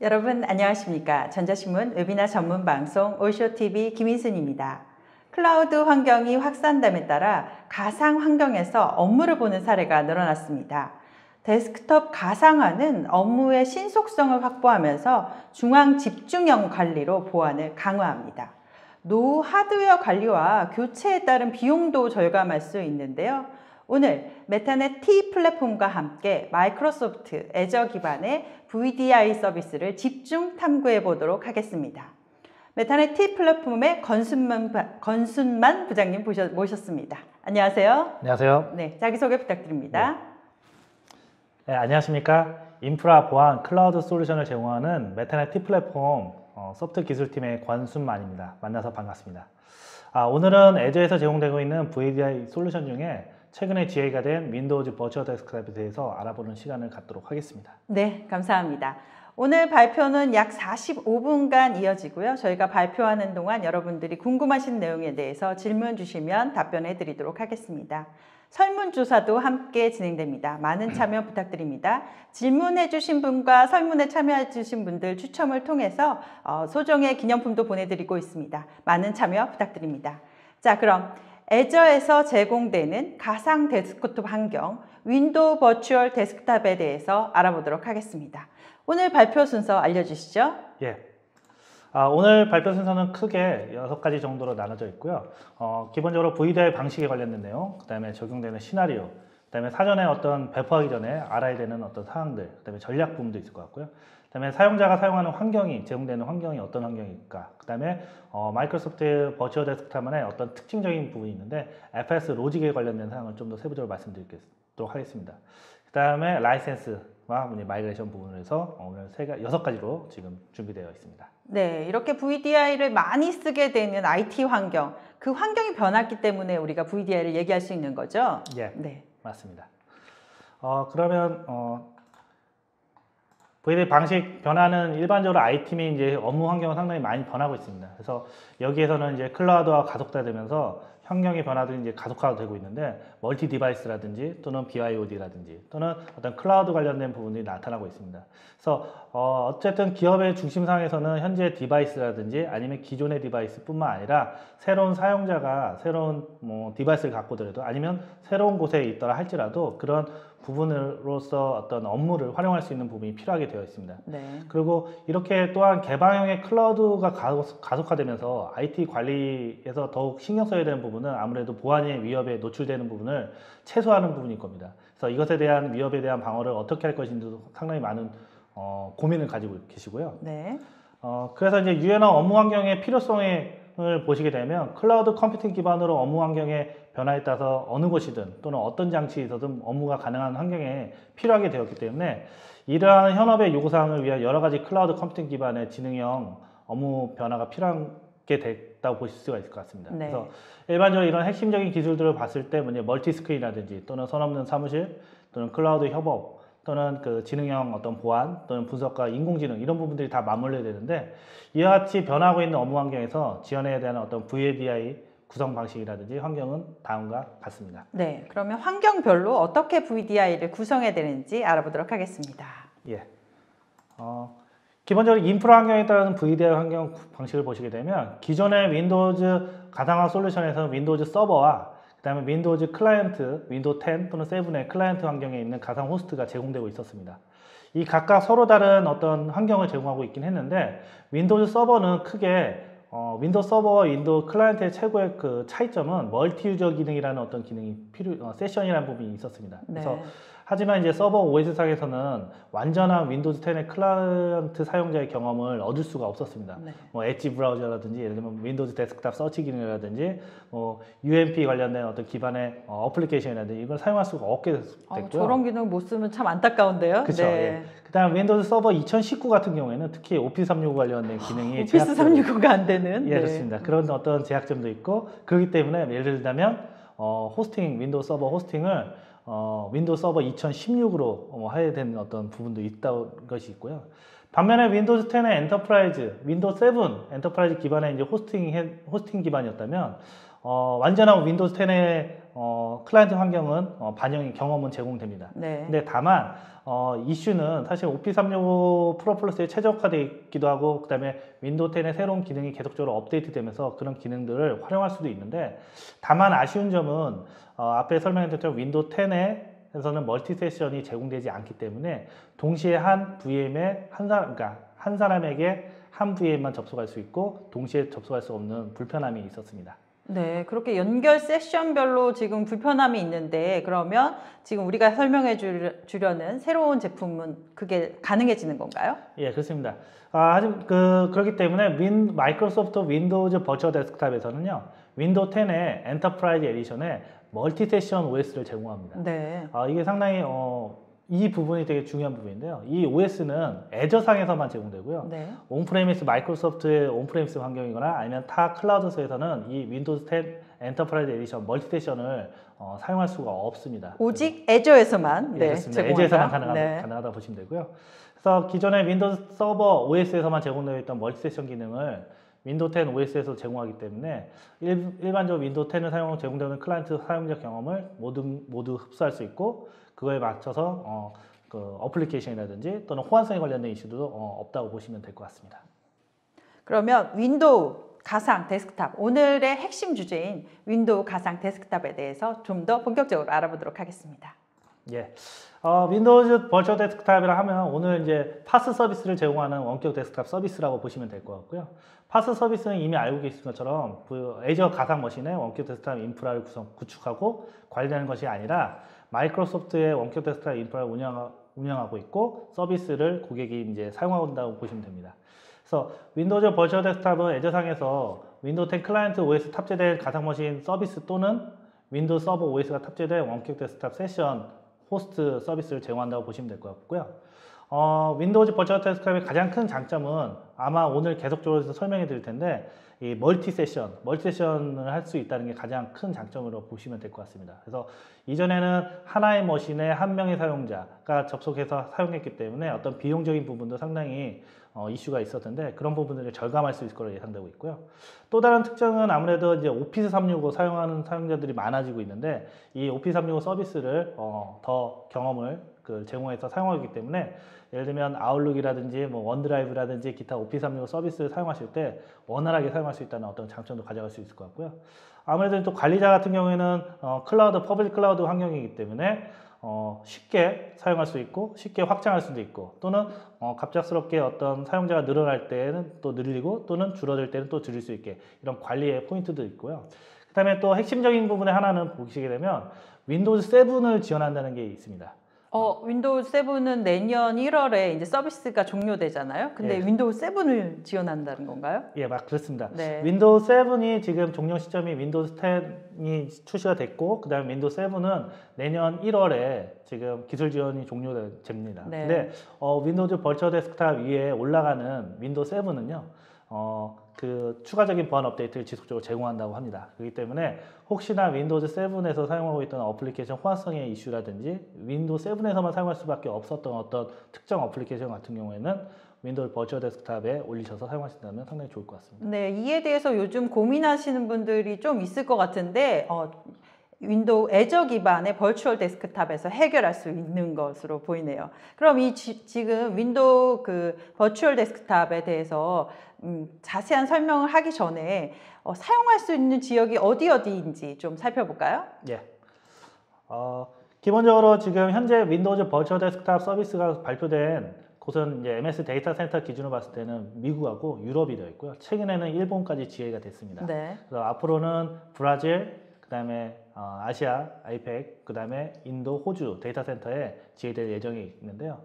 여러분 안녕하십니까? 전자신문 웨비나 전문 방송 올쇼TV 김인순입니다. 클라우드 환경이 확산됨에 따라 가상 환경에서 업무를 보는 사례가 늘어났습니다. 데스크톱 가상화는 업무의 신속성을 확보하면서 중앙 집중형 관리로 보안을 강화합니다. 노후 하드웨어 관리와 교체에 따른 비용도 절감할 수 있는데요. 오늘 메타넷 T 플랫폼과 함께 마이크로소프트 애저 기반의 VDI 서비스를 집중 탐구해 보도록 하겠습니다. 메타넷 T 플랫폼의 건순만 부장님 모셨습니다. 안녕하세요. 안녕하세요. 네, 자기소개 부탁드립니다. 네, 안녕하십니까. 인프라 보안 클라우드 솔루션을 제공하는 메타넷 T 플랫폼 소프트 기술팀의 권순만입니다. 만나서 반갑습니다. 오늘은 애저에서 제공되고 있는 VDI 솔루션 중에 최근에 GA가 된 윈도우즈 버추얼 데스크탑에 대해서 알아보는 시간을 갖도록 하겠습니다. 네, 감사합니다. 오늘 발표는 약 45분간 이어지고요. 저희가 발표하는 동안 여러분들이 궁금하신 내용에 대해서 질문 주시면 답변해 드리도록 하겠습니다. 설문조사도 함께 진행됩니다. 많은 참여 부탁드립니다. 질문해 주신 분과 설문에 참여해 주신 분들 추첨을 통해서 소정의 기념품도 보내드리고 있습니다. 많은 참여 부탁드립니다. 자, 그럼 애저에서 제공되는 가상 데스크톱 환경 윈도우 버추얼 데스크탑에 대해서 알아보도록 하겠습니다. 오늘 발표 순서 알려주시죠. 예. 오늘 발표 순서는 크게 6가지 정도로 나눠져 있고요. 기본적으로 VDI 방식에 관련된 내용, 그 다음에 적용되는 시나리오, 그 다음에 사전에 어떤 배포하기 전에 알아야 되는 어떤 사항들, 그 다음에 전략 부분도 있을 것 같고요. 그 다음에 사용자가 사용하는 환경이, 제공되는 환경이 어떤 환경일까, 그 다음에 마이크로소프트 버추얼 데스크탑만의 어떤 특징적인 부분이 있는데 FS 로직에 관련된 사항을 좀 더 세부적으로 말씀드리도록 하겠습니다. 그 다음에 라이센스와 마이그레이션 부분을 해서 오늘 6가지로 지금 준비되어 있습니다. 네, 이렇게 VDI를 많이 쓰게 되는 IT 환경, 그 환경이 변했기 때문에 우리가 VDI를 얘기할 수 있는 거죠? 예, 네. 맞습니다. 그러면 VDI 방식 변화는 일반적으로 IT팀이 이제 업무 환경은 상당히 많이 변하고 있습니다. 그래서 여기에서는 이제 클라우드와 가속화되면서 환경의 변화도 이제 가속화되고 있는데 멀티 디바이스라든지 또는 BIOD라든지 또는 어떤 클라우드 관련된 부분들이 나타나고 있습니다. 그래서 어쨌든 기업의 중심상에서는 현재 디바이스라든지 아니면 기존의 디바이스뿐만 아니라 새로운 사용자가 새로운 디바이스를 갖고더라도 아니면 새로운 곳에 있더라 할지라도 그런 부분으로서 어떤 업무를 활용할 수 있는 부분이 필요하게 되어 있습니다. 네. 그리고 이렇게 또한 개방형의 클라우드가 가속화되면서 IT 관리에서 더욱 신경 써야 되는 부분은 아무래도 보안의 위협에 노출되는 부분을 최소화하는 부분일 겁니다. 그래서 이것에 대한 위협에 대한 방어를 어떻게 할 것인지도 상당히 많은 고민을 가지고 계시고요. 네. 그래서 이제 유연한 업무 환경의 필요성을 보시게 되면 클라우드 컴퓨팅 기반으로 업무 환경의 변화에 따라서 어느 곳이든 또는 어떤 장치에서든 업무가 가능한 환경에 필요하게 되었기 때문에 이러한 현업의 요구사항을 위한 여러 가지 클라우드 컴퓨팅 기반의 지능형 업무 변화가 필요하게 됐다고 보실 수가 있을 것 같습니다. 네. 그래서 일반적으로 이런 핵심적인 기술들을 봤을 때 멀티 스크린이라든지 또는 선 없는 사무실 또는 클라우드 협업 또는 그 지능형 어떤 보안 또는 분석과 인공지능 이런 부분들이 다 맞물려야 되는데 이와 같이 변화하고 있는 업무 환경에서 지원해야 되는 어떤 VDI 구성 방식이라든지 환경은 다음과 같습니다. 네, 그러면 환경별로 어떻게 VDI를 구성해야 되는지 알아보도록 하겠습니다. 예. 기본적으로 인프라 환경에 따른 VDI 환경 방식을 보시게 되면 기존의 윈도우즈 가상화 솔루션에서 윈도우즈 서버와 그 다음에 윈도우즈 클라이언트, 윈도우 10 또는 7의 클라이언트 환경에 있는 가상 호스트가 제공되고 있었습니다. 이 각각 서로 다른 어떤 환경을 제공하고 있긴 했는데 윈도우즈 서버는 크게 윈도우 서버와 윈도우 클라이언트의 최고의 그 차이점은 멀티 유저 기능이라는 어떤 기능이 세션이라는 부분이 있었습니다. 네. 그래서 하지만 이제 서버 OS상에서는 완전한 윈도우즈 10의 클라이언트 사용자의 경험을 얻을 수가 없었습니다. 네. 엣지 브라우저라든지 예를 들면 윈도우즈 데스크탑 서치 기능이라든지 UMP 관련된 어떤 기반의 어플리케이션이라든지 이걸 사용할 수가 없게 됐고요. 저런 기능 못 쓰면 참 안타까운데요. 그렇죠. 네. 예. 그다음 윈도우즈 서버 2019 같은 경우에는 특히 오피스 365 관련된 기능이 오피스 365가 안 되는. 예, 네. 그렇습니다. 그런 어떤 제약점도 있고 그렇기 때문에 예를 들자면 호스팅 윈도우 서버 호스팅을 윈도우 서버 2016으로 해야 되는 어떤 부분도 있다는 것이 있고요. 반면에 윈도우즈 10의 엔터프라이즈, 윈도우 7 엔터프라이즈 기반의 이제 호스팅 기반이었다면 완전한 윈도우즈 10의 클라이언트 환경은 반영이 경험은 제공됩니다. 네. 근데 다만 이슈는 사실 오피스 365 프로 플러스에 최적화되어 있기도 하고 그다음에 윈도우 10의 새로운 기능이 계속적으로 업데이트되면서 그런 기능들을 활용할 수도 있는데 다만 아쉬운 점은 앞에 설명했던 것처럼 윈도우 10에서는 멀티 세션이 제공되지 않기 때문에 동시에 한 VM에 한 사람에게 한 VM만 접속할 수 있고 동시에 접속할 수 없는 불편함이 있었습니다. 네, 그렇게 연결 세션별로 지금 불편함이 있는데 그러면 지금 우리가 설명해 주려는 새로운 제품은 그게 가능해지는 건가요? 예, 그렇습니다. 그렇기 때문에 마이크로소프트 윈도우즈 버추얼 데스크탑에서는요, 윈도우 10의 엔터프라이즈 에디션에 멀티 세션 OS를 제공합니다. 네. 이게 상당히 이 부분이 되게 중요한 부분인데요. 이 OS는 애저상에서만 제공되고요. 네. 온프레미스 마이크로소프트의 온프레미스 환경이거나 아니면 타 클라우드에서는 이 윈도우 10 엔터프라이즈 에디션 멀티 세션을 사용할 수가 없습니다. 오직 애저에서만 예, 네, 그렇습니다. 제공한다. 애저에서만 네. 가능하다고 보시면 되고요. 그래서 기존의 윈도우 서버 OS에서만 제공되어 있던 멀티 세션 기능을 윈도우 10 OS에서 제공하기 때문에 일반적으로 윈도우 10을 사용하고 제공되는 클라이언트 사용자 경험을 모두 흡수할 수 있고 그거에 맞춰서 어플리케이션이라든지 또는 호환성에 관련된 이슈도 없다고 보시면 될 것 같습니다. 그러면 윈도우 가상 데스크탑, 오늘의 핵심 주제인 윈도우 가상 데스크탑에 대해서 좀 더 본격적으로 알아보도록 하겠습니다. 예. 윈도우즈 버추얼 데스크탑이라 하면 오늘 이제 파스 서비스를 제공하는 원격 데스크탑 서비스라고 보시면 될 것 같고요. 파스 서비스는 이미 알고 계신 것처럼 애저 가상 머신의 원격 데스크탑 인프라를 구축하고 관리하는 것이 아니라 마이크로소프트의 원격 데스크탑 인프라를 운영하고 있고 서비스를 고객이 이제 사용한다고 보시면 됩니다. 그래서 윈도우즈 버추얼 데스크탑은 애저상에서 윈도우 10 클라이언트 OS 탑재된 가상 머신 서비스 또는 윈도우 서버 OS가 탑재된 원격 데스크탑 세션 호스트 서비스를 제공한다고 보시면 될 것 같고요. 윈도우즈 버추얼 데스크탑의 가장 큰 장점은 아마 오늘 계속적으로 설명해 드릴 텐데 이 멀티 세션을 할 수 있다는 게 가장 큰 장점으로 보시면 될 것 같습니다. 그래서 이전에는 하나의 머신에 한 명의 사용자가 접속해서 사용했기 때문에 어떤 비용적인 부분도 상당히 이슈가 있었는데 그런 부분들을 절감할 수 있을 것으로 예상되고 있고요. 또 다른 특징은 아무래도 이제 오피스 365 사용하는 사용자들이 많아지고 있는데 이 오피스 365 서비스를 더 경험을 제공해서 사용하기 때문에 예를 들면 아웃룩이라든지 원드라이브라든지 기타 오피스 365 서비스를 사용하실 때 원활하게 사용할 수 있다는 어떤 장점도 가져갈 수 있을 것 같고요. 아무래도 또 관리자 같은 경우에는 퍼블릭 클라우드 환경이기 때문에 쉽게 사용할 수 있고 쉽게 확장할 수도 있고 또는 갑작스럽게 어떤 사용자가 늘어날 때는 또 늘리고 또는 줄어들 때는 또 줄일 수 있게 이런 관리의 포인트도 있고요. 그 다음에 또 핵심적인 부분의 하나는 보시게 되면 윈도우즈 7을 지원한다는 게 있습니다. 윈도우 7은 내년 1월에 이제 서비스가 종료되잖아요. 근데 예. 윈도우 7을 지원한다는 건가요? 예, 그렇습니다. 네. 윈도우 7이 지금 종료 시점이 윈도우 10이 출시가 됐고 그다음에 윈도우 7은 내년 1월에 지금 기술 지원이 종료됩니다. 네. 근데 윈도우즈 버추얼 데스크탑 위에 올라가는 윈도우 7은요. 추가적인 보안 업데이트를 지속적으로 제공한다고 합니다. 그렇기 때문에 혹시나 윈도우즈 7에서 사용하고 있던 어플리케이션 호환성의 이슈라든지 윈도우 7에서만 사용할 수밖에 없었던 어떤 특정 어플리케이션 같은 경우에는 윈도우 버추얼 데스크탑에 올리셔서 사용하신다면 상당히 좋을 것 같습니다. 네, 이에 대해서 요즘 고민하시는 분들이 좀 있을 것 같은데 윈도우 애저 기반의 버추얼 데스크탑에서 해결할 수 있는 것으로 보이네요. 그럼 지금 윈도우 버추얼 데스크탑에 대해서 자세한 설명을 하기 전에 사용할 수 있는 지역이 어디인지 좀 살펴볼까요? 예. 기본적으로 지금 현재 윈도우즈 버추얼 데스크탑 서비스가 발표된 곳은 이제 MS 데이터 센터 기준으로 봤을 때는 미국하고 유럽이 되어 있고요. 최근에는 일본까지 지회가 됐습니다. 네. 그래서 앞으로는 브라질, 그다음에 아시아, 아이펙, 그다음에 인도, 호주 데이터 센터에 지회될 예정이 있는데요.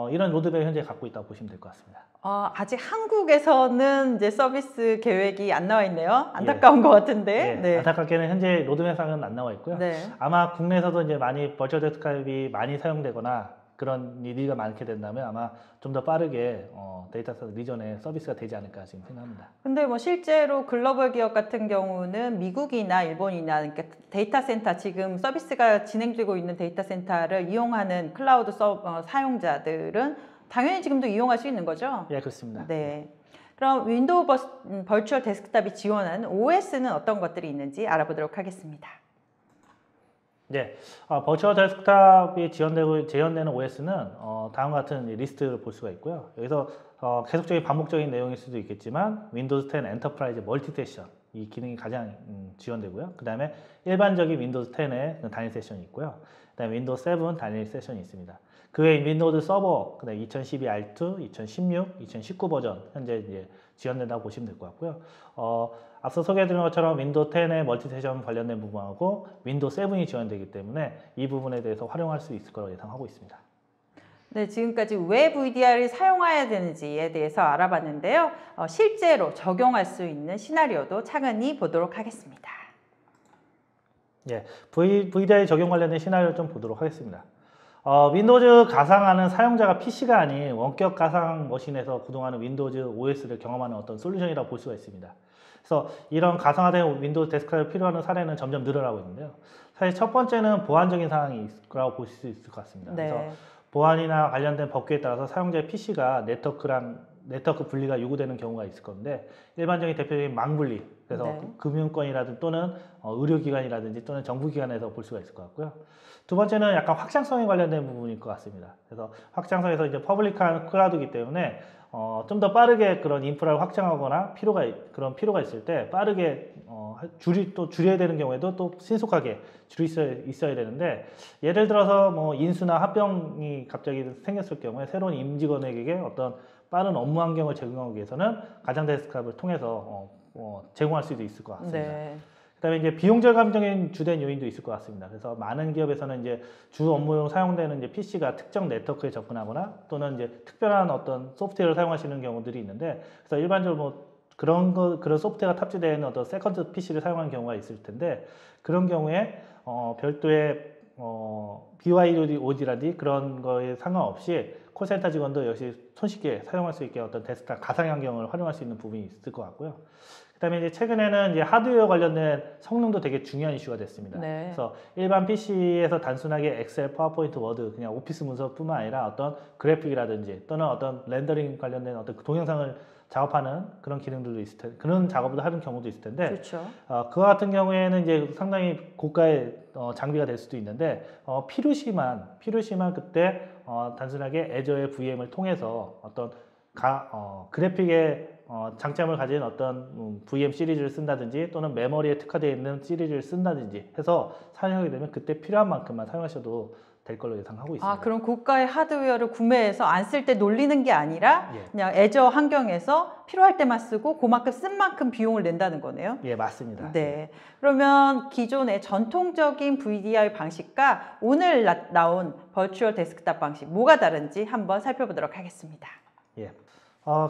이런 로드맵을 현재 갖고 있다고 보시면 될 것 같습니다. 아직 한국에서는 이제 서비스 계획이 안 나와 있네요. 안타까운 것 같은데. 예, 네. 안타깝게는 현재 로드맵상은 안 나와 있고요. 네. 아마 국내에서도 이제 많이 버추얼 데스크탑이 많이 사용되거나 그런 일이 많게 된다면 아마 좀 더 빠르게 데이터 센터 리전에 서비스가 되지 않을까 지금 생각합니다. 근데 실제로 글로벌 기업 같은 경우는 미국이나 일본이나 그러니까 데이터 센터 지금 서비스가 진행되고 있는 데이터 센터를 이용하는 클라우드 사용자들은 당연히 지금도 이용할 수 있는 거죠? 예, 그렇습니다. 네. 그럼 윈도우 버추얼 데스크탑이 지원하는 OS는 어떤 것들이 있는지 알아보도록 하겠습니다. 네, 버추얼 데스크탑이 재현되는 OS는 다음과 같은 리스트를 볼 수가 있고요. 여기서 계속적인 반복적인 내용일 수도 있겠지만 윈도우즈 10 엔터프라이즈 멀티 세션 이 기능이 가장 지원되고요. 그 다음에 일반적인 윈도우즈 10의 단일 세션이 있고요. 그 다음에 윈도우 7 단일 세션이 있습니다. 그 외에 윈도우즈 서버, 그 다음에 2012 R2, 2016, 2019 버전 현재 이제 지원된다고 보시면 될 것 같고요. 앞서 소개해드린 것처럼 윈도우 10의 멀티 세션 관련된 부분하고 윈도우 7이 지원되기 때문에 이 부분에 대해서 활용할 수 있을 거라고 예상하고 있습니다. 네, 지금까지 왜 VDR을 사용해야 되는지에 대해서 알아봤는데요. 실제로 적용할 수 있는 시나리오도 차근히 보도록 하겠습니다. 예, VDI 적용 관련된 시나리오 좀 보도록 하겠습니다. 윈도우즈 가상하는 사용자가 PC가 아닌 원격 가상 머신에서 구동하는 윈도우즈 OS를 경험하는 어떤 솔루션이라고 볼 수가 있습니다. 그래서 이런 가상화된 윈도우즈 데스크탑이 필요한 사례는 점점 늘어나고 있는데요. 사실 첫 번째는 보안적인 상황이 있라고 볼 수 있을 것 같습니다. 네. 그래서 보안이나 관련된 법규에 따라서 사용자의 PC가 네트워크 분리가 요구되는 경우가 있을 건데 일반적인 대표적인 망분리, 그래서 네. 금융권이라든지 또는 의료기관이라든지 또는 정부기관에서 볼 수가 있을 것 같고요. 두 번째는 약간 확장성에 관련된 부분일 것 같습니다. 그래서 확장성에서 이제 퍼블릭한 클라우드이기 때문에 좀 더 빠르게 그런 인프라를 확장하거나 그런 필요가 있을 때 빠르게 줄여야 되는 경우에도 또 신속하게 있어야 되는데 예를 들어서 뭐 인수나 합병이 갑자기 생겼을 경우에 새로운 임직원에게 어떤 빠른 업무 환경을 제공하기 위해서는 가상 데스크탑을 통해서 제공할 수도 있을 것 같습니다. 네. 그다음에 이제 비용 절감적인 주된 요인도 있을 것 같습니다. 그래서 많은 기업에서는 이제 주 업무용 사용되는 이제 PC가 특정 네트워크에 접근하거나 또는 이제 특별한 어떤 소프트웨어를 사용하시는 경우들이 있는데, 그래서 일반적으로 뭐 그런 소프트웨어가 탑재되어 있는 어떤 세컨드 PC를 사용하는 경우가 있을 텐데, 그런 경우에 별도의 BYOD라든지 그런 거에 상관없이 콜센터 직원도 역시 손쉽게 사용할 수 있게 어떤 데스크탑 가상 환경을 활용할 수 있는 부분이 있을 것 같고요. 그다음에 이제 최근에는 이제 하드웨어 관련된 성능도 되게 중요한 이슈가 됐습니다. 네. 그래서 일반 PC에서 단순하게 엑셀, 파워포인트, 워드, 그냥 오피스 문서뿐만 아니라 어떤 그래픽이라든지 또는 어떤 렌더링 관련된 어떤 동영상을 작업하는 그런 기능들도 있을 텐데, 그런 작업을 하는 경우도 있을 텐데, 그렇죠. 그와 같은 경우에는 이제 상당히 고가의 장비가 될 수도 있는데, 필요시만 그때 단순하게 애저의 VM을 통해서 어떤 그래픽의 장점을 가진 어떤 VM 시리즈를 쓴다든지 또는 메모리에 특화되어 있는 시리즈를 쓴다든지 해서 사용하게 되면 그때 필요한 만큼만 사용하셔도 될 걸로 예상하고 있습니다. 그럼 고가의 하드웨어를 구매해서 안 쓸 때 놀리는 게 아니라 예. 그냥 애저 환경에서 필요할 때만 쓰고 그만큼 쓴 만큼 비용을 낸다는 거네요. 예, 맞습니다. 네. 그러면 기존의 전통적인 VDI 방식과 오늘 나온 버추얼 데스크탑 방식 뭐가 다른지 한번 살펴보도록 하겠습니다. 예.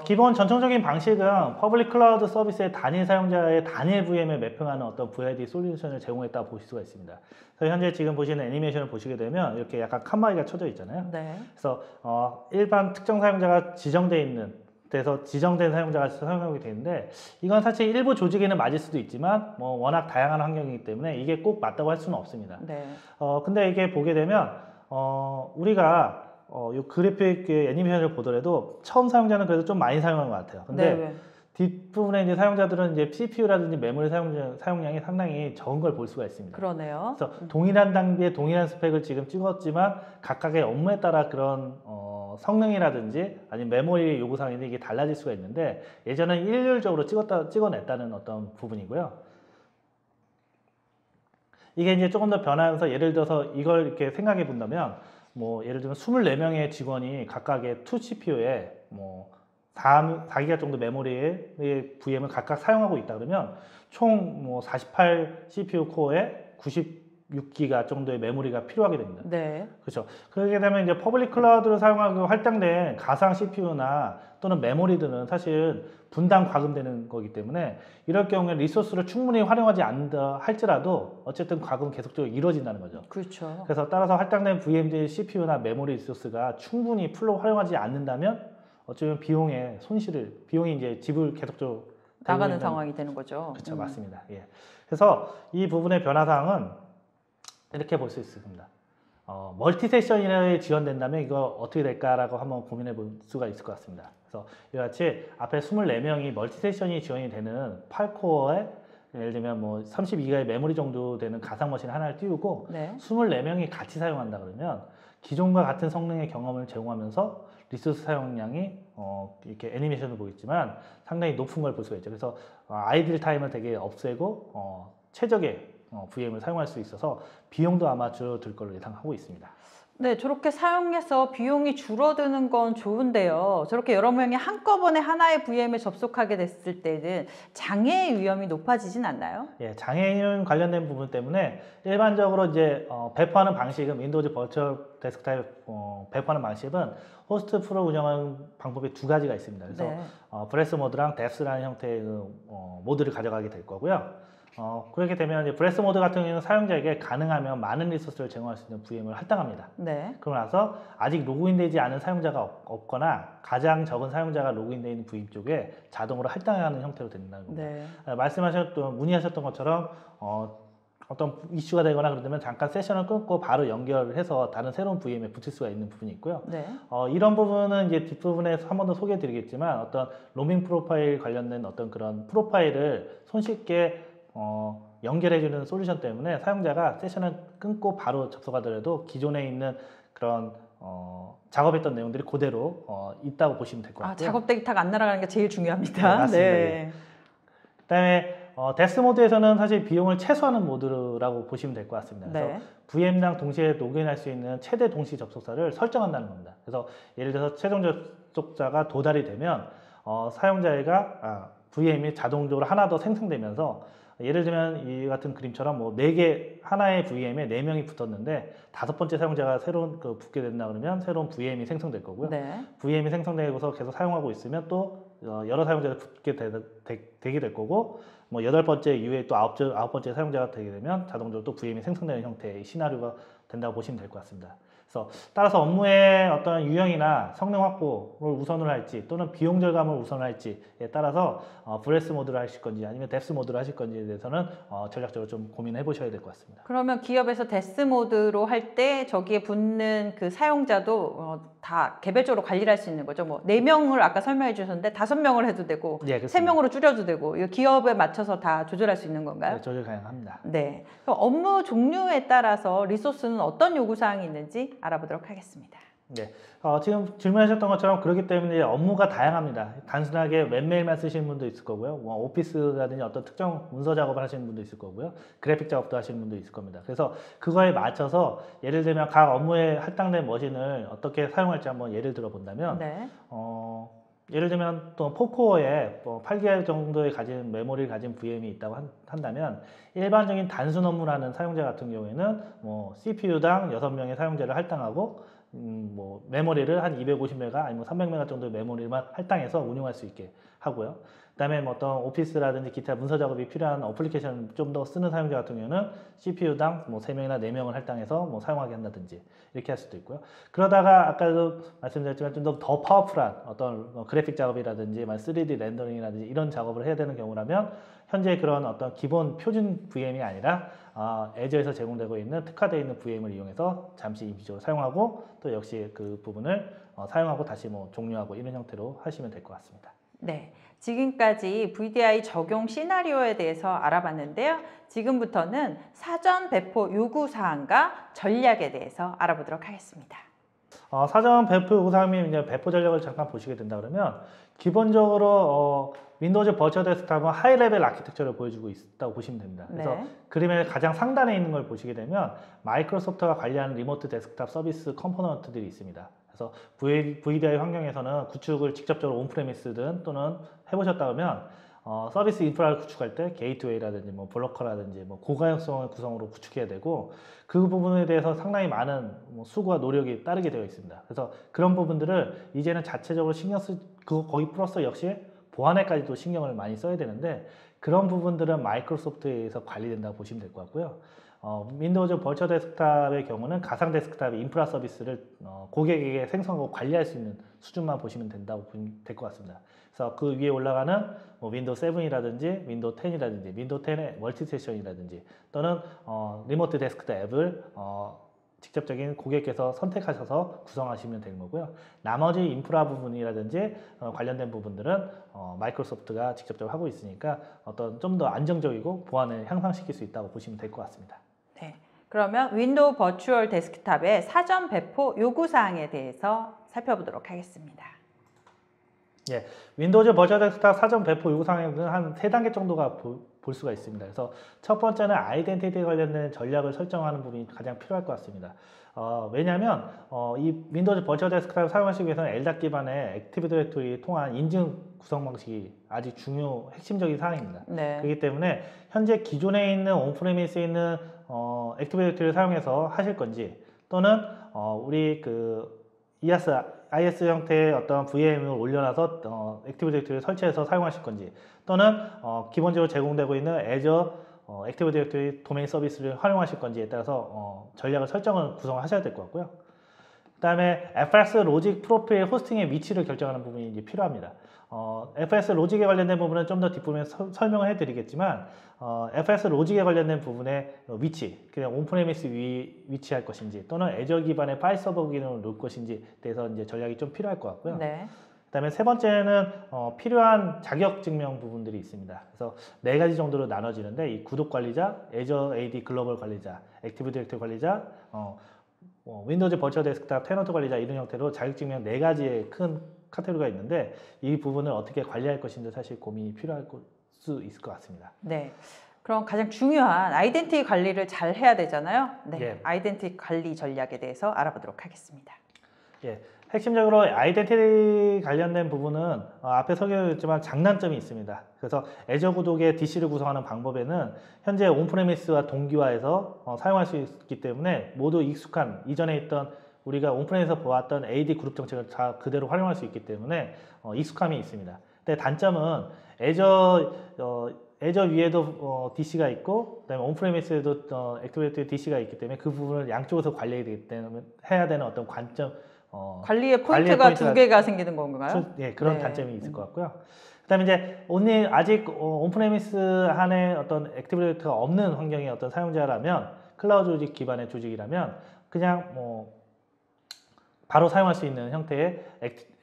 기본 전통적인 방식은 퍼블릭 클라우드 서비스의 단일 사용자의 단일 VM에 매핑하는 어떤 VID 솔루션을 제공했다고 보실 수가 있습니다. 그래서 현재 지금 보시는 애니메이션을 보시게 되면 이렇게 약간 칸막이가 쳐져 있잖아요. 네. 그래서 일반 특정 사용자가 지정된 사용자가 사용하게 되는데, 이건 사실 일부 조직에는 맞을 수도 있지만 워낙 다양한 환경이기 때문에 이게 꼭 맞다고 할 수는 없습니다. 네. 근데 이게 보게 되면 우리가 이 그래픽 애니메이션을 보더라도 처음 사용자는 그래도 좀 많이 사용하는 것 같아요. 근데 네. 뒷부분에 이제 사용자들은 이제 CPU라든지 메모리 사용량이 상당히 적은 걸 볼 수가 있습니다. 그러네요. 그래서 동일한 단계의 동일한 스펙을 지금 찍었지만 각각의 업무에 따라 그런 성능이라든지 아니면 메모리 요구사항이 이게 달라질 수가 있는데, 예전에는 일률적으로 찍어냈다는 어떤 부분이고요. 이게 이제 조금 더 변하면서 예를 들어서 이걸 이렇게 생각해 본다면 예를 들면 24명의 직원이 각각의 2CPU에 4기가 정도 메모리의 VM을 각각 사용하고 있다 그러면 총 48 CPU 코어에 96기가 정도의 메모리가 필요하게 됩니다. 네. 그렇죠. 그렇게 되면 이제 퍼블릭 클라우드를 사용하고 할당된 가상 CPU나 또는 메모리들은 사실 분당 과금되는 거기 때문에 이럴 경우에 리소스를 충분히 활용하지 않는다 할지라도 어쨌든 과금은 계속적으로 이루어진다는 거죠. 그렇죠. 그래서 따라서 할당된 VMD CPU나 메모리 리소스가 충분히 풀로 활용하지 않는다면 어쩌면 비용이 이제 지불 계속적으로 나가는 상황이 되는 거죠. 그렇죠, 맞습니다. 예. 그래서 이 부분의 변화사항은 이렇게 볼 수 있습니다. 멀티 세션이 지원된다면 이거 어떻게 될까라고 한번 고민해 볼 수가 있을 것 같습니다. 그래서 이와 같이 앞에 24명이 멀티 세션이 지원이 되는 8코어의 예를 들면 뭐 32기가의 메모리 정도 되는 가상 머신 하나를 띄우고 네. 24명이 같이 사용한다 그러면 기존과 같은 성능의 경험을 제공하면서 리소스 사용량이 이렇게 애니메이션을 보겠지만 상당히 높은 걸 볼 수가 있죠. 그래서 아이들 타임을 되게 없애고 최적의 VM을 사용할 수 있어서 비용도 아마 줄어들 걸로 예상하고 있습니다. 네, 저렇게 사용해서 비용이 줄어드는 건 좋은데요. 저렇게 여러 명이 한꺼번에 하나의 VM에 접속하게 됐을 때는 장애의 위험이 높아지진 않나요? 예, 장애인 관련된 부분 때문에 일반적으로 이제 배포하는 방식은 윈도우즈 버추얼 데스크탑 배포하는 방식은 호스트 프로 운영하는 방법이 두 가지가 있습니다. 그래서 네. 브레스 모드랑 뎁스라는 형태의 모드를 가져가게 될 거고요. 그렇게 되면 이제 브레스 모드 같은 경우는 사용자에게 가능하면 많은 리소스를 제공할 수 있는 VM을 할당합니다. 네. 그러고 나서 아직 로그인되지 않은 사용자가 없거나 가장 적은 사용자가 로그인되어 있는 VM 쪽에 자동으로 할당하는 형태로 된다는 겁니다. 네. 문의하셨던 것처럼 어떤 이슈가 되거나 그러면 잠깐 세션을 끊고 바로 연결해서 다른 새로운 VM에 붙일 수가 있는 부분이 있고요. 네. 이런 부분은 이제 뒷부분에서 한 번 더 소개해 드리겠지만 어떤 로밍 프로파일 관련된 어떤 그런 프로파일을 손쉽게 연결해주는 솔루션 때문에 사용자가 세션을 끊고 바로 접속하더라도 기존에 있는 그런 작업했던 내용들이 그대로 있다고 보시면 될 것 같고요. 작업 데이터가 안 날아가는 게 제일 중요합니다. 네, 맞습니다. 예. 그다음에 데스 모드에서는 사실 비용을 최소화하는 모드라고 보시면 될 것 같습니다. 그래서 네. VM당 동시에 로그인할 수 있는 최대 동시 접속사를 설정한다는 겁니다. 그래서 예를 들어서 최종 접속자가 도달이 되면 사용자가 VM이 자동적으로 하나 더 생성되면서 예를 들면 이 같은 그림처럼 뭐 4개 하나의 VM에 4명이 붙었는데 5번째 사용자가 새로운 붙게 된다 그러면 새로운 VM이 생성될 거고요. 네. VM이 생성되고서 계속 사용하고 있으면 또 여러 사용자가 붙게 되게 될 거고 뭐 8번째 이후에 또 9번째 사용자가 되게 되면 자동적으로 또 VM이 생성되는 형태의 시나리오가 된다고 보시면 될 것 같습니다. 그래서 따라서 업무의 어떤 유형이나 성능 확보를 우선을 할지 또는 비용 절감을 우선을 할지에 따라서 브레스 모드를 하실 건지 아니면 뎁스 모드를 하실 건지에 대해서는 전략적으로 좀 고민해 보셔야 될 것 같습니다. 그러면 기업에서 데스 모드로 할 때 저기에 붙는 그 사용자도 다 개별적으로 관리를 할 수 있는 거죠. 뭐 4명을 아까 설명해 주셨는데 5명을 해도 되고 네, 그렇습니다. 3명으로 줄여도 되고 이 기업에 맞춰서 다 조절할 수 있는 건가요? 네, 조절 가능합니다. 네. 그럼 업무 종류에 따라서 리소스는 어떤 요구사항이 있는지 알아보도록 하겠습니다. 네, 지금 질문하셨던 것처럼 그렇기 때문에 업무가 다양합니다. 단순하게 웹메일만 쓰시는 분도 있을 거고요. 뭐 오피스라든지 어떤 특정 문서 작업을 하시는 분도 있을 거고요. 그래픽 작업도 하시는 분도 있을 겁니다. 그래서 그거에 맞춰서 예를 들면 각 업무에 할당된 머신을 어떻게 사용할지 한번 예를 들어 본다면 네. 예를 들면 또 포코어에 8기가 정도의 가진 메모리를 가진 VM이 있다고 한다면 일반적인 단순 업무라는 사용자 같은 경우에는 뭐 CPU당 6명의 사용자를 할당하고 뭐 메모리를 한 250메가 아니면 300메가 정도의 메모리만 할당해서 운용할 수 있게 하고요. 그다음에 뭐 어떤 오피스라든지 기타 문서 작업이 필요한 어플리케이션 좀 더 쓰는 사용자 같은 경우는 CPU당 뭐 3명이나 4명을 할당해서 뭐 사용하게 한다든지 이렇게 할 수도 있고요. 그러다가 아까도 말씀드렸지만 좀 더 파워풀한 어떤 그래픽 작업이라든지 3D 렌더링이라든지 이런 작업을 해야 되는 경우라면 현재 그런 어떤 기본 표준 VM이 아니라 애저에서 제공되고 있는 특화되어 있는 VM을 이용해서 잠시 임시적으로 사용하고 또 역시 그 부분을 사용하고 다시 뭐 종료하고 이런 형태로 하시면 될 것 같습니다. 네. 지금까지 VDI 적용 시나리오에 대해서 알아봤는데요. 지금부터는 사전 배포 요구사항과 전략에 대해서 알아보도록 하겠습니다. 사전 배포 요구사항이 이제 배포 전략을 잠깐 보시게 된다 그러면 기본적으로 윈도우즈 버추얼 데스크탑은 하이 레벨 아키텍처를 보여주고 있다고 보시면 됩니다. 그래서 네. 그림의 가장 상단에 있는 걸 보시게 되면 마이크로소프트가 관리하는 리모트 데스크탑 서비스 컴포넌트들이 있습니다. 그래서 VDI 환경에서는 구축을 직접적으로 온프레미스든 또는 해보셨다 그러면 서비스 인프라를 구축할 때 게이트웨이라든지 뭐 블로커라든지 뭐 고가역성의 구성으로 구축해야 되고 그 부분에 대해서 상당히 많은 수고와 노력이 따르게 되어 있습니다. 그래서 그런 부분들을 이제는 자체적으로 거기 플러스 역시 보안에까지도 신경을 많이 써야 되는데 그런 부분들은 마이크로소프트에 의해서 관리된다고 보시면 될 것 같고요. 윈도우즈 버추얼 데스크탑의 경우는 가상 데스크탑의 인프라 서비스를 고객에게 생성하고 관리할 수 있는 수준만 보시면 된다고 보시면 될 것 같습니다. 그래서 그 위에 올라가는 뭐 윈도우 7이라든지 윈도우 10이라든지 윈도우 10의 멀티 세션이라든지 또는 리모트 데스크탑 앱을 직접적인 고객께서 선택하셔서 구성하시면 되는 거고요. 나머지 인프라 부분이라든지 관련된 부분들은 마이크로소프트가 직접적으로 하고 있으니까 어떤 좀 더 안정적이고 보안을 향상시킬 수 있다고 보시면 될 것 같습니다. 네. 그러면 윈도우 버추얼 데스크탑의 사전 배포 요구사항에 대해서 살펴보도록 하겠습니다. 예, 윈도우즈 버추얼 데스크탑 사전 배포 요구사항에는 한 3단계 정도가 볼 수가 있습니다. 그래서 첫 번째는 아이덴티티에 관련된 전략을 설정하는 부분이 가장 필요할 것 같습니다. 왜냐하면 이 윈도우즈 버추얼 데스크탑을 사용하시기 위해서는 LDAP 기반의 액티브 디렉토리 통한 인증 구성 방식이 아주 중요 핵심적인 사항입니다. 네. 그렇기 때문에 현재 기존에 있는 온프레미스에 있는 액티브 디렉토리를 사용해서 하실 건지 또는 우리 그 IS 형태의 어떤 VM을 올려놔서 액티브 디렉토리를 설치해서 사용하실 건지 또는 기본적으로 제공되고 있는 애저 액티브 디렉토리 도메인 서비스를 활용하실 건지에 따라서 전략을 설정을 구성하셔야 될 것 같고요. 그 다음에 FS 로직 프로필 호스팅의 위치를 결정하는 부분이 이제 필요합니다. FS 로직에 관련된 부분은 좀 더 뒷부분에 설명을 해드리겠지만 FS 로직에 관련된 부분의 위치, 그냥 온프레미스 위치할 것인지 또는 애저 기반의 파일 서버 기능을 놓을 것인지에 대해서 이제 전략이 좀 필요할 것 같고요. 네. 그다음에 세 번째는 필요한 자격 증명 부분들이 있습니다. 그래서 4가지 정도로 나눠지는데 이 구독 관리자, 애저 AD 글로벌 관리자, 액티브 디렉토리 관리자, 윈도우즈 버추얼 데스크탑 테넌트 관리자 이런 형태로 자격 증명 4가지의 큰 카테고리가 있는데 이 부분을 어떻게 관리할 것인지 사실 고민이 필요할 수 있을 것 같습니다. 네. 그럼 가장 중요한 아이덴티티 관리를 잘 해야 되잖아요. 네. 예. 아이덴티티 관리 전략에 대해서 알아보도록 하겠습니다. 예. 핵심적으로 아이덴티티 관련된 부분은 앞에 설명드렸지만 장단점이 있습니다. 그래서 애저 구독의 DC를 구성하는 방법에는 현재 온프레미스와 동기화해서 사용할 수 있기 때문에 모두 익숙한 이전에 있던 우리가 온프레미스에서 보았던 AD 그룹 정책을 다 그대로 활용할 수 있기 때문에 익숙함이 있습니다. 근데 단점은 애저 위에도 DC가 있고 그다음에 온프레미스에도 액티브 디렉토리 DC가 있기 때문에 그 부분을 양쪽에서 관리해야 되기 때문에 해야 되는 어떤 관점 관리의 포인트가 2개가 생기는 건가요? 예, 그런 네. 단점이 있을 것 같고요. 그다음에 이제 아직 온프레미스 안에 어떤 액티브 디렉토리가 없는 환경의 어떤 사용자라면 클라우드 조직 기반의 조직이라면 그냥 바로 사용할 수 있는 형태의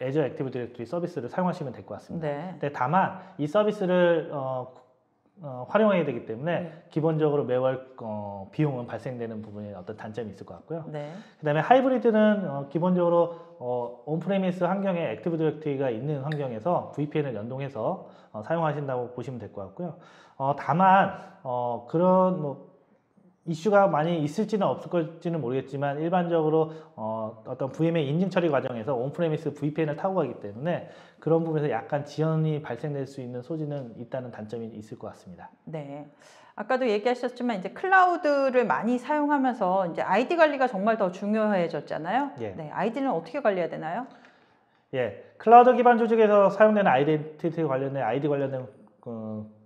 애저 액티브 디렉토리 서비스를 사용하시면 될 것 같습니다. 네. 근데 다만 이 서비스를 활용해야 되기 때문에 기본적으로 매월 비용은 발생되는 부분에 어떤 단점이 있을 것 같고요. 네. 그 다음에 하이브리드는 기본적으로 온프레미스 환경에 액티브 디렉토리가 있는 환경에서 VPN을 연동해서 사용하신다고 보시면 될 것 같고요. 다만 그런 이슈가 많이 있을지는 없을 걸지는 모르겠지만 일반적으로 어떤 VM의 인증 처리 과정에서 온프레미스 VPN을 타고 가기 때문에 그런 부분에서 약간 지연이 발생될 수 있는 소지는 있다는 단점이 있을 것 같습니다. 네. 아까도 얘기하셨지만 이제 클라우드를 많이 사용하면서 이제 아이디 관리가 정말 더 중요해졌잖아요. 예. 네. 아이디는 어떻게 관리해야 되나요? 예, 클라우드 기반 조직에서 사용되는 아이덴티티 관련된 아이디 관련된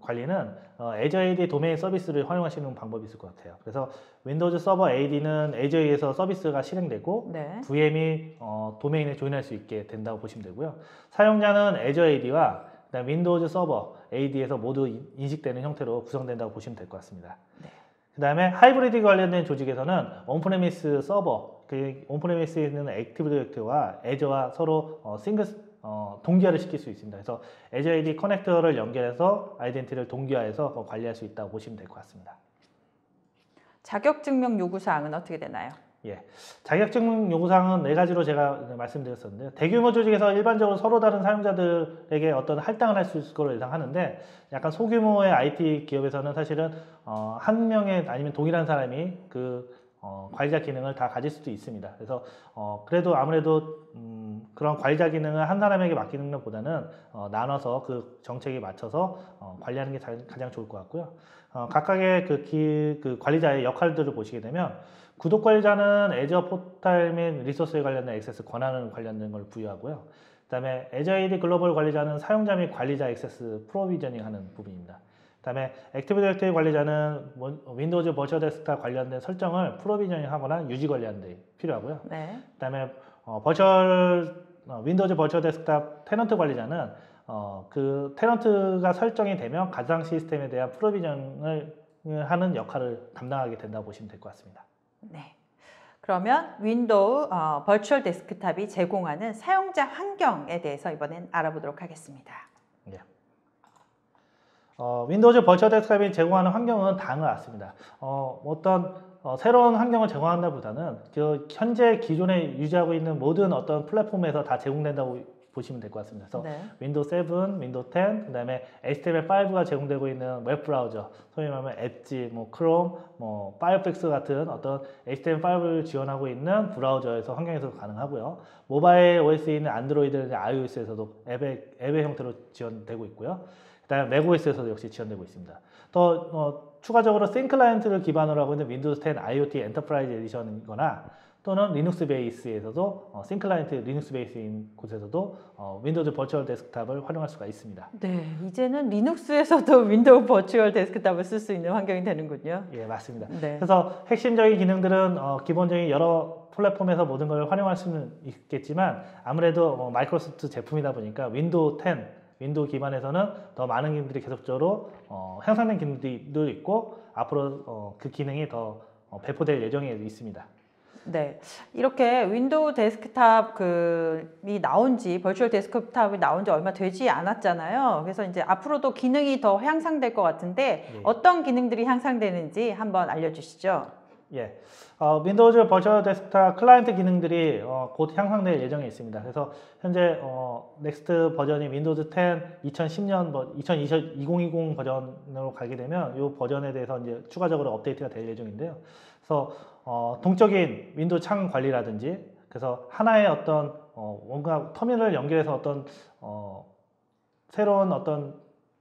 관리는 애저 AD 도메인 서비스를 활용하시는 방법이 있을 것 같아요. 그래서 윈도우즈 서버 AD는 애저에서 서비스가 실행되고 네. VM이 도메인에 조인할 수 있게 된다고 보시면 되고요. 사용자는 애저 AD와 그다음 윈도우즈 서버 AD에서 모두 인식되는 형태로 구성된다고 보시면 될 것 같습니다. 네. 그 다음에 하이브리드 관련된 조직에서는 온프레미스 서버, 온프레미스에 있는 액티브 디렉토리와 애저와 서로 동기화를 시킬 수 있습니다. 그래서 애저 AD 커넥터를 연결해서 아이덴티티를 동기화해서 관리할 수 있다고 보시면 될 것 같습니다. 자격증명 요구사항은 어떻게 되나요? 예, 자격증명 요구사항은 4가지로 제가 말씀드렸었는데요. 대규모 조직에서 일반적으로 서로 다른 사용자들에게 어떤 할당을 할 수 있을 거로 예상하는데 약간 소규모의 IT 기업에서는 사실은 한 명의 아니면 동일한 사람이 관리자 기능을 다 가질 수도 있습니다. 그래서 그래도 아무래도 그런 관리자 기능을 한 사람에게 맡기는 것보다는 나눠서 그 정책에 맞춰서 관리하는 게 가장 좋을 것 같고요. 각각의 그 관리자의 역할들을 보시게 되면 구독 관리자는 애저 포탈 및 리소스에 관련된 액세스 권한을 관련된 걸 부여하고요. 그다음에 애저 AD 글로벌 관리자는 사용자 및 관리자 액세스 프로비저닝 하는 부분입니다. 그다음에 액티브 디렉토리 관리자는 윈도우즈 버추얼 데스크탑 관련된 설정을 프로비저닝 하거나 유지 관리하는 데 필요하고요. 네. 그다음에 윈도우즈 버추얼 데스크탑 테넌트 관리자는 그 테넌트가 설정이 되면 가상 시스템에 대한 프로비저닝을 하는 역할을 담당하게 된다고 보시면 될 것 같습니다. 네. 그러면 윈도우 버추얼 데스크탑이 제공하는 사용자 환경에 대해서 이번엔 알아보도록 하겠습니다. 예. 윈도우즈 버추얼 데스크탑이 제공하는 환경은 다른 것 같습니다. 어떤 새로운 환경을 제공한다보다는 그 현재 기존에 유지하고 있는 모든 어떤 플랫폼에서 다 제공된다고 보시면 될 것 같습니다. 그래서 네. 윈도우 7, 윈도우 10, 그다음에 HTML5가 제공되고 있는 웹 브라우저, 소위 말하면 엣지, 뭐 크롬, 뭐 파이어폭스 같은 어떤 HTML5를 지원하고 있는 브라우저에서 환경에서 가능하고요. 모바일 OS에 있는 안드로이드, iOS에서도 앱의 형태로 지원되고 있고요. 그다음에 맥OS에서도 역시 지원되고 있습니다. 또 추가적으로 신 클라이언트를 기반으로 하고 있는 윈도우 10 IoT 엔터프라이즈 에디션이거나 또는 리눅스 베이스에서도 신 클라이언트 리눅스 베이스인 곳에서도 윈도우즈 버추얼 데스크탑을 활용할 수가 있습니다. 네, 이제는 리눅스에서도 윈도우 버추얼 데스크탑을 쓸 수 있는 환경이 되는군요. 예, 맞습니다. 네. 그래서 핵심적인 기능들은 기본적인 여러 플랫폼에서 모든 걸 활용할 수는 있겠지만 아무래도 마이크로소프트 제품이다 보니까 윈도우 10, 윈도우 기반에서는 더 많은 기능들이 계속적으로 향상된 기능들도 있고 앞으로 그 기능이 더 배포될 예정에 있습니다. 네, 이렇게 윈도우 데스크탑이 나온 지, 버추얼 데스크탑이 나온 지 얼마 되지 않았잖아요. 그래서 이제 앞으로도 기능이 더 향상될 것 같은데 예. 어떤 기능들이 향상되는지 한번 알려주시죠. 예, 윈도우즈 버추얼 데스크탑 클라이언트 기능들이 곧 향상될 예정에 있습니다. 그래서 현재 넥스트 버전이 윈도우즈 10 2010년 2020 버전으로 가게 되면 이 버전에 대해서 이제 추가적으로 업데이트가 될 예정인데요. 그래서 동적인 윈도우 창 관리라든지 그래서 하나의 어떤 뭔가 터미널을 연결해서 어떤 새로운 어떤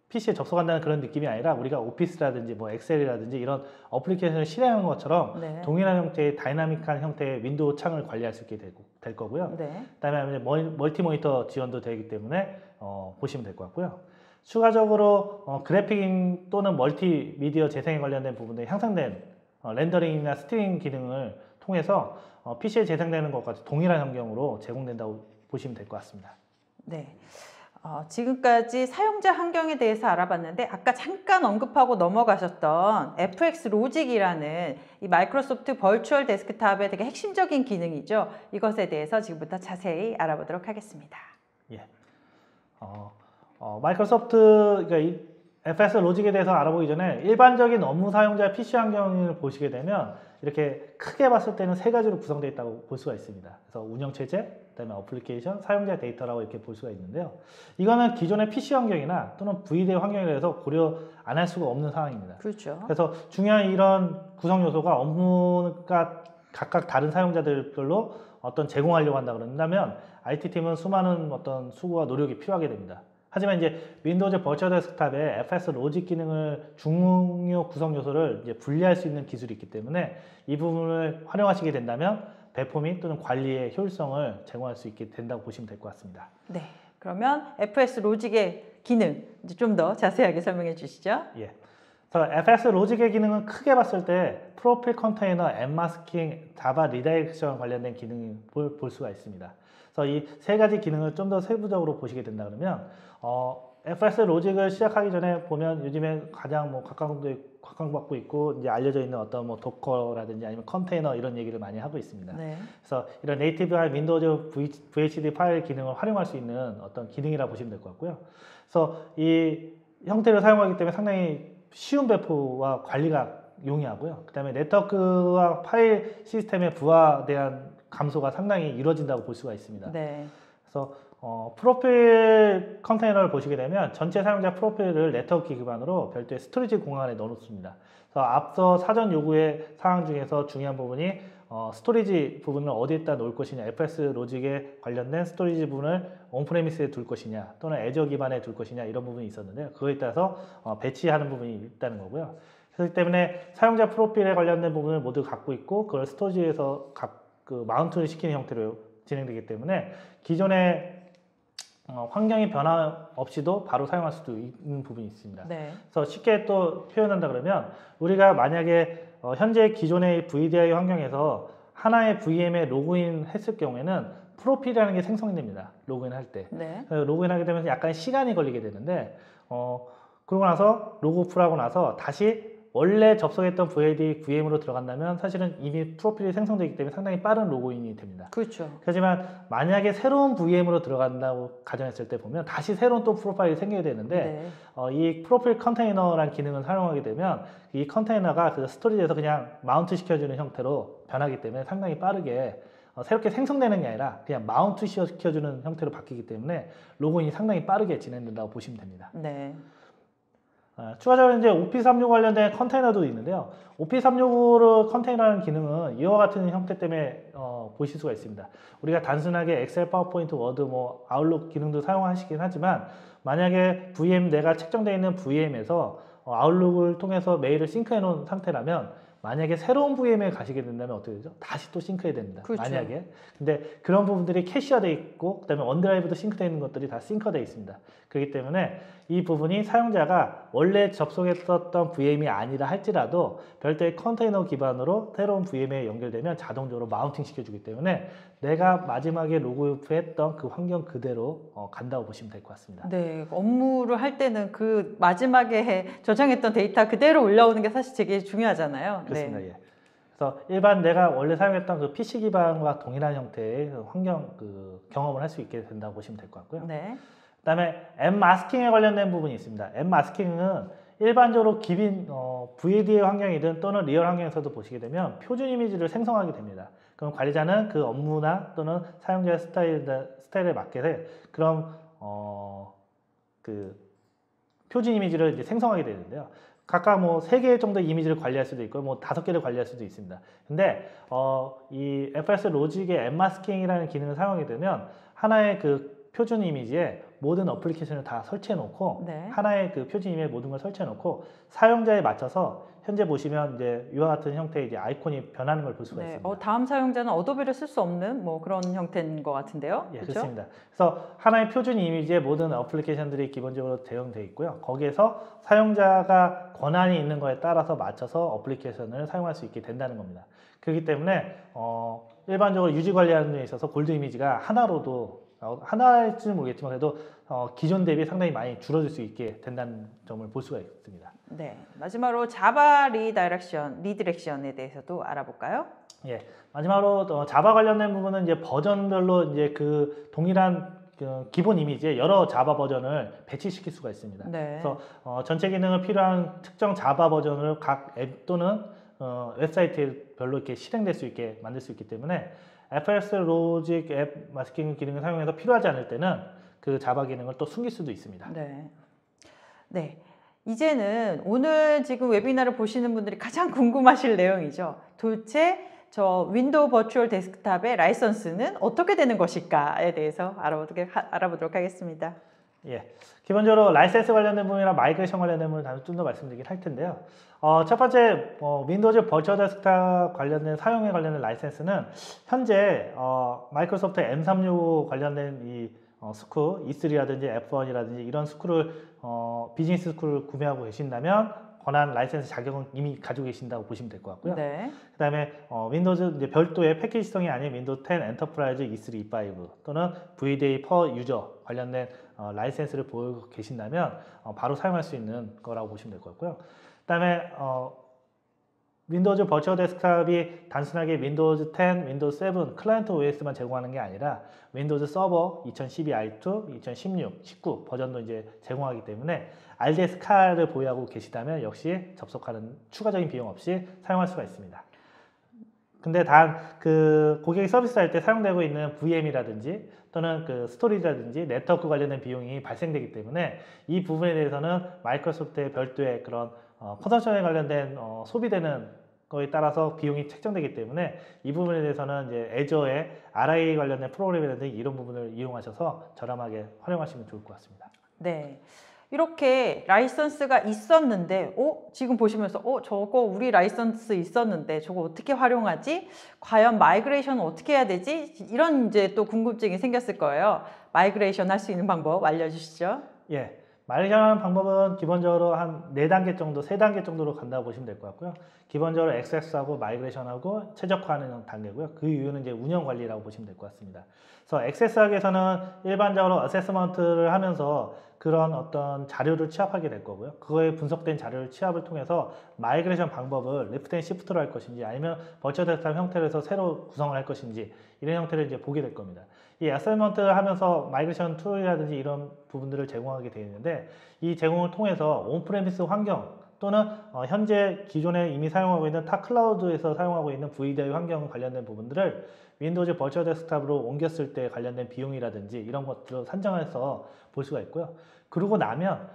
PC에 접속한다는 그런 느낌이 아니라 우리가 오피스라든지 뭐 엑셀이라든지 이런 어플리케이션을 실행하는 것처럼 네. 동일한 형태의 다이나믹한 형태의 윈도우 창을 관리할 수 있게 될 거고요. 네. 그다음에 멀티 모니터 지원도 되기 때문에 보시면 될 것 같고요. 추가적으로 그래픽 또는 멀티미디어 재생에 관련된 부분에 향상된 렌더링이나 스트리밍 기능을 통해서 PC에 재생되는 것과 동일한 환경으로 제공된다고 보시면 될 것 같습니다. 네. 지금까지 사용자 환경에 대해서 알아봤는데 아까 잠깐 언급하고 넘어가셨던 FX 로직이라는 이 마이크로소프트 버추얼 데스크탑의 되게 핵심적인 기능이죠. 이것에 대해서 지금부터 자세히 알아보도록 하겠습니다. 예. 마이크로소프트 그러니까 이 FS 로직에 대해서 알아보기 전에 일반적인 업무 사용자 PC 환경을 보시게 되면 이렇게 크게 봤을 때는 세 가지로 구성되어 있다고 볼 수가 있습니다. 그래서 운영체제, 그다음에 어플리케이션, 사용자 데이터라고 이렇게 볼 수가 있는데요. 이거는 기존의 PC 환경이나 또는 VD의 환경에 대해서 고려 안 할 수가 없는 상황입니다. 그렇죠. 그래서 중요한 이런 구성 요소가 업무가 각각 다른 사용자들별로 어떤 제공하려고 한다 그런다면 IT팀은 수많은 어떤 수고와 노력이 필요하게 됩니다. 하지만 이제 윈도우즈 버추얼 데스크탑의 FS 로직 기능을 중요 구성 요소를 이제 분리할 수 있는 기술이 있기 때문에 이 부분을 활용하시게 된다면 배포 및 또는 관리의 효율성을 제공할 수 있게 된다고 보시면 될 것 같습니다. 네. 그러면 FS 로직의 기능 좀 더 자세하게 설명해 주시죠. 예. 그래서 FS 로직의 기능은 크게 봤을 때 프로필 컨테이너, 앱마스킹, 자바 리다이렉션 관련된 기능을 볼 수가 있습니다. 그래서 이 세 가지 기능을 좀 더 세부적으로 보시게 된다 그러면 FS 로직을 시작하기 전에 보면 요즘에 가장 각광받고 있고 이제 알려져 있는 어떤 뭐 도커라든지 아니면 컨테이너 이런 얘기를 많이 하고 있습니다. 네. 그래서 이런 네이티브한 윈도우즈 VHD 파일 기능을 활용할 수 있는 어떤 기능이라고 보시면 될 것 같고요. 그래서 이 형태를 사용하기 때문에 상당히 쉬운 배포와 관리가 용이하고요. 그 다음에 네트워크와 파일 시스템의 부하에 대한 감소가 상당히 이루어진다고 볼 수가 있습니다. 네. 그래서 프로필 컨테이너를 보시게 되면 전체 사용자 프로필을 네트워크 기반으로 별도의 스토리지 공간에 넣어놓습니다. 그래서 앞서 사전 요구의 사항 중에서 중요한 부분이 스토리지 부분을 어디에다 놓을 것이냐, FS 로직에 관련된 스토리지 부분을 온프레미스에 둘 것이냐 또는 애저 기반에 둘 것이냐 이런 부분이 있었는데요. 그거에 따라서 배치하는 부분이 있다는 거고요. 그렇기 때문에 사용자 프로필에 관련된 부분을 모두 갖고 있고 그걸 스토리지에서 마운트를 시키는 형태로 진행되기 때문에 기존의 환경의 변화 없이도 바로 사용할 수도 있는 부분이 있습니다. 네. 그래서 쉽게 또 표현한다 그러면 우리가 만약에 현재 기존의 VDI 환경에서 하나의 VM에 로그인 했을 경우에는 프로필이라는 게 생성이 됩니다. 로그인 할 때. 네. 로그인 하게 되면 약간 시간이 걸리게 되는데 그러고 나서 로그오프를 하고 나서 다시 원래 접속했던 VAD VM으로 들어간다면 사실은 이미 프로필이 생성되기 때문에 상당히 빠른 로그인이 됩니다. 그렇죠. 하지만 만약에 새로운 VM으로 들어간다고 가정했을 때 보면 다시 새로운 또 프로파일이 생겨야 되는데 이 프로필 컨테이너라는 기능을 사용하게 되면 이 컨테이너가 그 스토리지에서 그냥 마운트 시켜주는 형태로 변하기 때문에 상당히 빠르게 새롭게 생성되는 게 아니라 그냥 마운트 시켜주는 형태로 바뀌기 때문에 로그인이 상당히 빠르게 진행된다고 보시면 됩니다. 네. 추가적으로 이제 오피365 관련된 컨테이너도 있는데요. 오피365 컨테이너라는 기능은 이와 같은 형태 때문에 보실 수가 있습니다. 우리가 단순하게 엑셀, 파워포인트, 워드, 뭐 아웃룩 기능도 사용하시긴 하지만 만약에 VM 내가 책정되어 있는 VM에서 아웃룩을 통해서 메일을 싱크해 놓은 상태라면 만약에 새로운 VM에 가시게 된다면 어떻게 되죠? 다시 또 싱크해야 됩니다. 그렇죠. 만약에. 근데 그런 부분들이 캐시화되어 있고 그다음에 원드라이브도 싱크되어 있는 것들이 다 싱크되어 있습니다. 그렇기 때문에 이 부분이 사용자가 원래 접속했었던 VM이 아니라 할지라도 별도의 컨테이너 기반으로 새로운 VM에 연결되면 자동적으로 마운팅 시켜주기 때문에 내가 마지막에 로그오프했던 그 환경 그대로 간다고 보시면 될 것 같습니다. 네, 업무를 할 때는 그 마지막에 저장했던 데이터 그대로 올라오는 게 사실 되게 중요하잖아요. 그렇습니다. 네. 예. 그래서 일반 내가 원래 사용했던 그 PC 기반과 동일한 형태의 그 환경 경험을 할 수 있게 된다고 보시면 될 것 같고요. 네. 그다음에 엠마스킹에 관련된 부분이 있습니다. 엠마스킹은 일반적으로 기빈 VAD의 환경이든 또는 리얼 환경에서도 보시게 되면 표준 이미지를 생성하게 됩니다. 그럼 관리자는 그 업무나 또는 사용자의 스타일에 맞게 그런 그 표준 이미지를 이제 생성하게 되는데요. 각각 뭐 3개 정도의 이미지를 관리할 수도 있고 뭐 5개를 관리할 수도 있습니다. 근데 이 FS 로직의 엠마스킹이라는 기능을 사용하게 되면 하나의 그 표준 이미지에 모든 어플리케이션을 다 설치해 놓고 하나의 그 표준 이미지에 모든 걸 설치해 놓고 사용자에 맞춰서 현재 보시면 이제 이와 같은 형태의 이제 아이콘이 변하는 걸 볼 수가 있습니다. 다음 사용자는 어도비를 쓸 수 없는 뭐 그런 형태인 것 같은데요. 예, 그렇죠? 그렇습니다. 그래서 하나의 표준 이미지에 모든 어플리케이션들이 기본적으로 대응되어 있고요. 거기에서 사용자가 권한이 있는 거에 따라서 맞춰서 어플리케이션을 사용할 수 있게 된다는 겁니다. 그렇기 때문에 일반적으로 유지 관리하는 데 있어서 골드 이미지가 하나일지는 모르겠지만 그래도 기존 대비 상당히 많이 줄어들 수 있게 된다는 점을 볼 수가 있습니다. 네, 마지막으로 자바 리디렉션에 대해서도 알아볼까요? 예, 마지막으로 자바 관련된 부분은 이제 버전별로 이제 그 동일한 기본 이미지에 여러 자바 버전을 배치시킬 수가 있습니다. 그래서 전체 기능을 필요한 특정 자바 버전을 각 앱 또는 웹사이트별로 이렇게 실행될 수 있게 만들 수 있기 때문에 FS 로직 앱 마스킹 기능을 사용해서 필요하지 않을 때는 그 자바 기능을 또 숨길 수도 있습니다. 네. 이제는 오늘 지금 웨비나를 보시는 분들이 가장 궁금하실 내용이죠. 도대체 저 윈도우 버추얼 데스크탑의 라이선스는 어떻게 되는 것일까에 대해서 알아보도록 하겠습니다. 예, 기본적으로 라이센스 관련된 부분이나 마이그레이션 관련된 부분을 좀 더 말씀드리긴 할 텐데요. 첫 번째 윈도우즈 버추얼 데스크탑 관련된 사용에 관련된 라이센스는 현재 마이크로소프트 M365 관련된 이 스쿨 E3라든지 F1이라든지 이런 스쿨을 비즈니스 스쿨을 구매하고 계신다면 권한 라이센스 자격은 이미 가지고 계신다고 보시면 될 것 같고요. 그 다음에 윈도우즈 이제 별도의 패키지성이 아닌 윈도우 10 엔터프라이즈 E3, E5 또는 VDA per 유저 관련된 라이센스를 보유하고 계신다면 바로 사용할 수 있는 거라고 보시면 될 것 같고요. 그 다음에 윈도우즈 버추얼 데스크탑이 단순하게 윈도우즈 10, 윈도우즈 7 클라이언트 OS만 제공하는 게 아니라 윈도우즈 서버 2012 i2, 2016, 19 버전도 이제 제공하기 때문에 RDS 칼을 보유하고 계시다면 역시 접속하는 추가적인 비용 없이 사용할 수가 있습니다. 근데 단 그 고객이 서비스할 때 사용되고 있는 VM이라든지 또는 그 스토리지라든지 네트워크 관련된 비용이 발생되기 때문에 이 부분에 대해서는 마이크로소프트의 별도의 그런 컨설션에 관련된 소비되는 거에 따라서 비용이 책정되기 때문에 이 부분에 대해서는 이제 애저의 RI 관련된 프로그램이라든지 이런 부분을 이용하셔서 저렴하게 활용하시면 좋을 것 같습니다. 네. 이렇게 라이선스가 있었는데 지금 보시면서 저거 우리 라이선스 있었는데 저거 어떻게 활용하지? 과연 마이그레이션은 어떻게 해야 되지? 이런 이제 또 궁금증이 생겼을 거예요. 마이그레이션 할 수 있는 방법 알려주시죠. 예. 마이그레이션 하는 방법은 기본적으로 한 4단계 정도, 3단계 정도로 간다고 보시면 될 것 같고요. 기본적으로 액세스하고 마이그레이션하고 최적화하는 단계고요. 그 이유는 이제 운영 관리라고 보시면 될 것 같습니다. 그래서 액세스하기 위해서는 일반적으로 어세스먼트를 하면서 그런 어떤 자료를 취합하게 될 거고요. 그거에 분석된 자료를 취합을 통해서 마이그레이션 방법을 레프트 앤 시프트로 할 것인지 아니면 버추얼 데스크탑 형태로 해서 새로 구성을 할 것인지 이런 형태를 이제 보게 될 겁니다. 이 어사이먼트를 하면서 마이그레이션 툴이라든지 이런 부분들을 제공하게 되어 있는데 이 제공을 통해서 온프레미스 환경 또는 현재 기존에 이미 사용하고 있는 타 클라우드에서 사용하고 있는 VDI 환경 관련된 부분들을 윈도우즈 버추얼 데스크탑으로 옮겼을 때 관련된 비용이라든지 이런 것들을 산정해서 볼 수가 있고요. 그러고 나면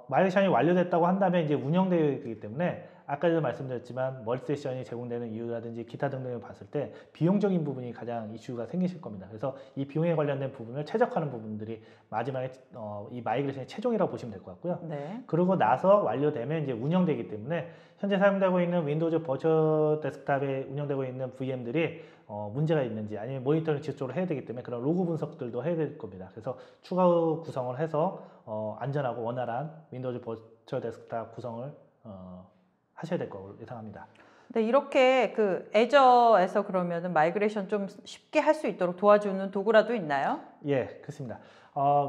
마이그레이션이 완료됐다고 한다면 이제 운영되어야 되기 때문에 아까도 말씀드렸지만 멀티세션이 제공되는 이유라든지 기타 등등을 봤을 때 비용적인 부분이 가장 이슈가 생기실 겁니다. 그래서 이 비용에 관련된 부분을 최적화하는 부분들이 마지막에 이 마이그레이션의 최종이라고 보시면 될 것 같고요. 네. 그러고 나서 완료되면 이제 운영되기 때문에 현재 사용되고 있는 윈도우즈 버추얼 데스크탑에 운영되고 있는 VM들이 문제가 있는지 아니면 모니터링 지속적으로 해야 되기 때문에 그런 로그 분석들도 해야 될 겁니다. 그래서 추가 구성을 해서 안전하고 원활한 윈도우즈 버추얼 데스크탑 구성을 하셔야 될 거로 예상합니다. 네, 이렇게 그 애저에서 그러면은 마이그레이션 좀 쉽게 할 수 있도록 도와주는 도구라도 있나요? 예, 그렇습니다.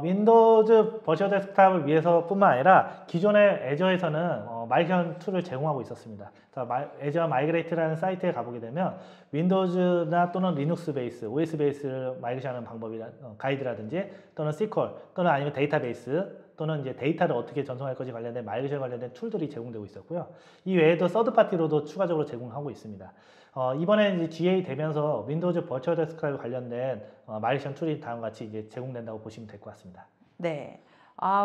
윈도우즈 버추얼 데스크탑을 위해서뿐만 아니라 기존의 애저에서는 마이그레이션 툴을 제공하고 있었습니다. 애저 마이그레이트라는 사이트에 가보게 되면 윈도우즈나 또는 리눅스 베이스, OS 베이스를 마이그레이션하는 방법이라 가이드라든지 또는 SQL 또는 아니면 데이터베이스 또는 이제 데이터를 어떻게 전송할 것이 관련된 마이그레이션 관련된 툴들이 제공되고 있었고요. 이 외에도 서드 파티로도 추가적으로 제공하고 있습니다. 이번에 이제 GA 되면서 윈도우즈 버추얼 데스크탑 관련된 마이그레이션 툴이 다음과 같이 이제 제공된다고 보시면 될 것 같습니다. 네.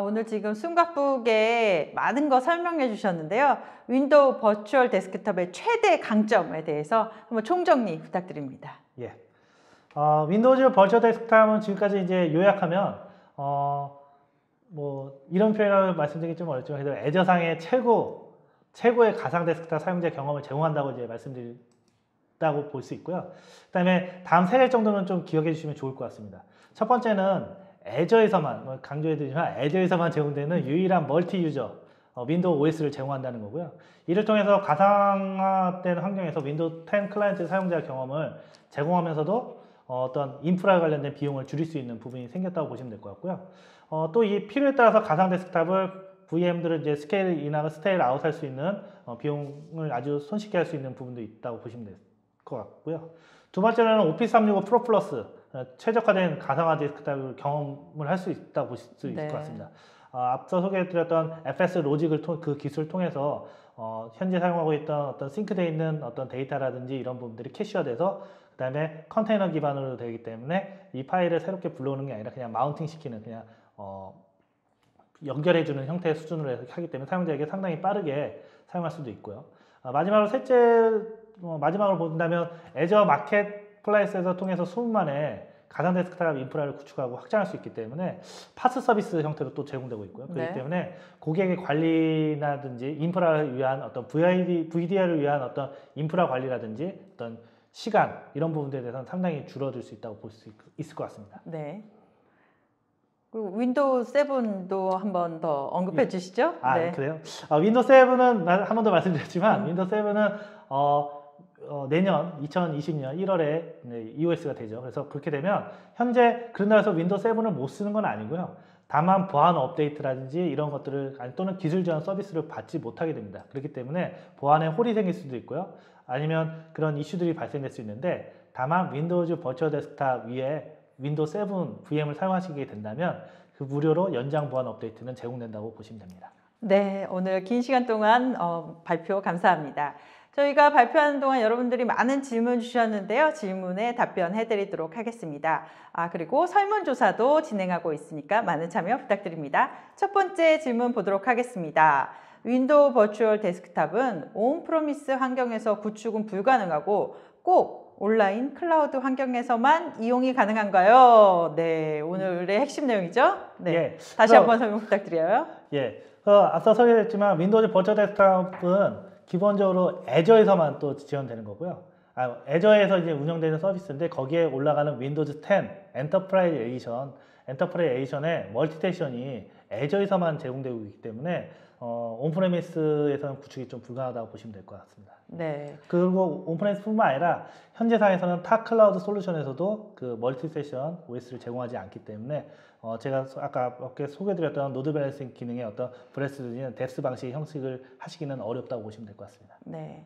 오늘 지금 숨가쁘게 많은 거 설명해 주셨는데요. 윈도우 버추얼 데스크탑의 최대 강점에 대해서 한번 총정리 부탁드립니다. 예. 윈도우즈 버추얼 데스크탑은 지금까지 이제 요약하면 뭐 이런 표현을 말씀드리기 좀 어렵지만 그래도 애저상의 최고의 가상 데스크탑 사용자 경험을 제공한다고 이제 말씀드린다고 볼 수 있고요. 그다음에 다음 세 개 정도는 좀 기억해 주시면 좋을 것 같습니다. 첫 번째는 애저에서만 강조해드리지만 애저에서만 제공되는 유일한 멀티 유저 윈도우 OS를 제공한다는 거고요. 이를 통해서 가상화된 환경에서 윈도우 10 클라이언트 사용자 경험을 제공하면서도 어떤 인프라 관련된 비용을 줄일 수 있는 부분이 생겼다고 보시면 될 것 같고요. 또 이 필요에 따라서 가상 데스크탑을 VM들을 이제 스케일 인하고 스케일 아웃 할 수 있는 비용을 아주 손쉽게 할 수 있는 부분도 있다고 보시면 될 것 같고요. 두 번째는 오피스 365 프로 플러스 최적화된 가상화 데스크탑을 경험을 할 수 있다고 보실 수 있을 것 같습니다. 앞서 소개해드렸던 FS 로직을 그 기술을 통해서 현재 사용하고 있던 어떤 싱크되어 있는 어떤 데이터라든지 이런 부분들이 캐시화돼서 그 다음에 컨테이너 기반으로 되기 때문에 이 파일을 새롭게 불러오는 게 아니라 그냥 마운팅 시키는 그냥 연결해주는 형태의 수준으로 해서 하기 때문에 사용자에게 상당히 빠르게 사용할 수도 있고요. 마지막으로 본다면 애저 마켓플레이스에서 통해서 수많은 가상 데스크탑 인프라를 구축하고 확장할 수 있기 때문에 파스 서비스 형태로 또 제공되고 있고요. 그렇기 때문에 고객의 관리라든지 인프라를 위한 어떤 VDI를 위한 어떤 인프라 관리라든지 어떤 시간 이런 부분들에 대해서는 상당히 줄어들 수 있다고 볼 수 있을 것 같습니다. 네. 그리고 윈도우 7도 한 번 더 언급해 주시죠. 네. 그래요? 윈도우 7은 한 번 더 말씀드렸지만 윈도우 7은 내년 2020년 1월에 EOS가 되죠. 그래서 그렇게 되면 현재 그런다고 해서 윈도우 7을 못 쓰는 건 아니고요. 다만 보안 업데이트라든지 이런 것들을 또는 기술 지원 서비스를 받지 못하게 됩니다. 그렇기 때문에 보안에 홀이 생길 수도 있고요. 아니면 그런 이슈들이 발생될 수 있는데 다만 윈도우즈 버추얼 데스크탑 위에 윈도우 7 VM을 사용하시게 된다면 그 무료로 연장 보안 업데이트는 제공된다고 보시면 됩니다. 네, 오늘 긴 시간 동안 발표 감사합니다. 저희가 발표하는 동안 여러분들이 많은 질문 주셨는데요. 질문에 답변해 드리도록 하겠습니다. 그리고 설문조사도 진행하고 있으니까 많은 참여 부탁드립니다. 첫 번째 질문 보도록 하겠습니다. 윈도우 버추얼 데스크탑은 온프로미스 환경에서 구축은 불가능하고 꼭 온라인 클라우드 환경에서만 이용이 가능한가요? 네, 오늘의 핵심 내용이죠. 네, 예, 다시 한번 설명 부탁드려요. 예, 앞서 소개했지만 윈도우즈 버추얼 데스크탑은 기본적으로 애저에서만 또 지원되는 거고요. 애저에서 이제 운영되는 서비스인데 거기에 올라가는 윈도우즈 10 엔터프라이즈 에디션의 멀티테이션이 애저에서만 제공되고 있기 때문에 온프레미스에서는 구축이 좀 불가하다고 보시면 될 것 같습니다. 네. 그리고 온프레미스뿐만 아니라 현재 상에서는 타 클라우드 솔루션에서도 그 멀티 세션 OS를 제공하지 않기 때문에 제가 아까 소개드렸던 노드 밸런싱 기능의 어떤 브레스든 뎁스 방식의 형식을 하시기는 어렵다고 보시면 될 것 같습니다. 네.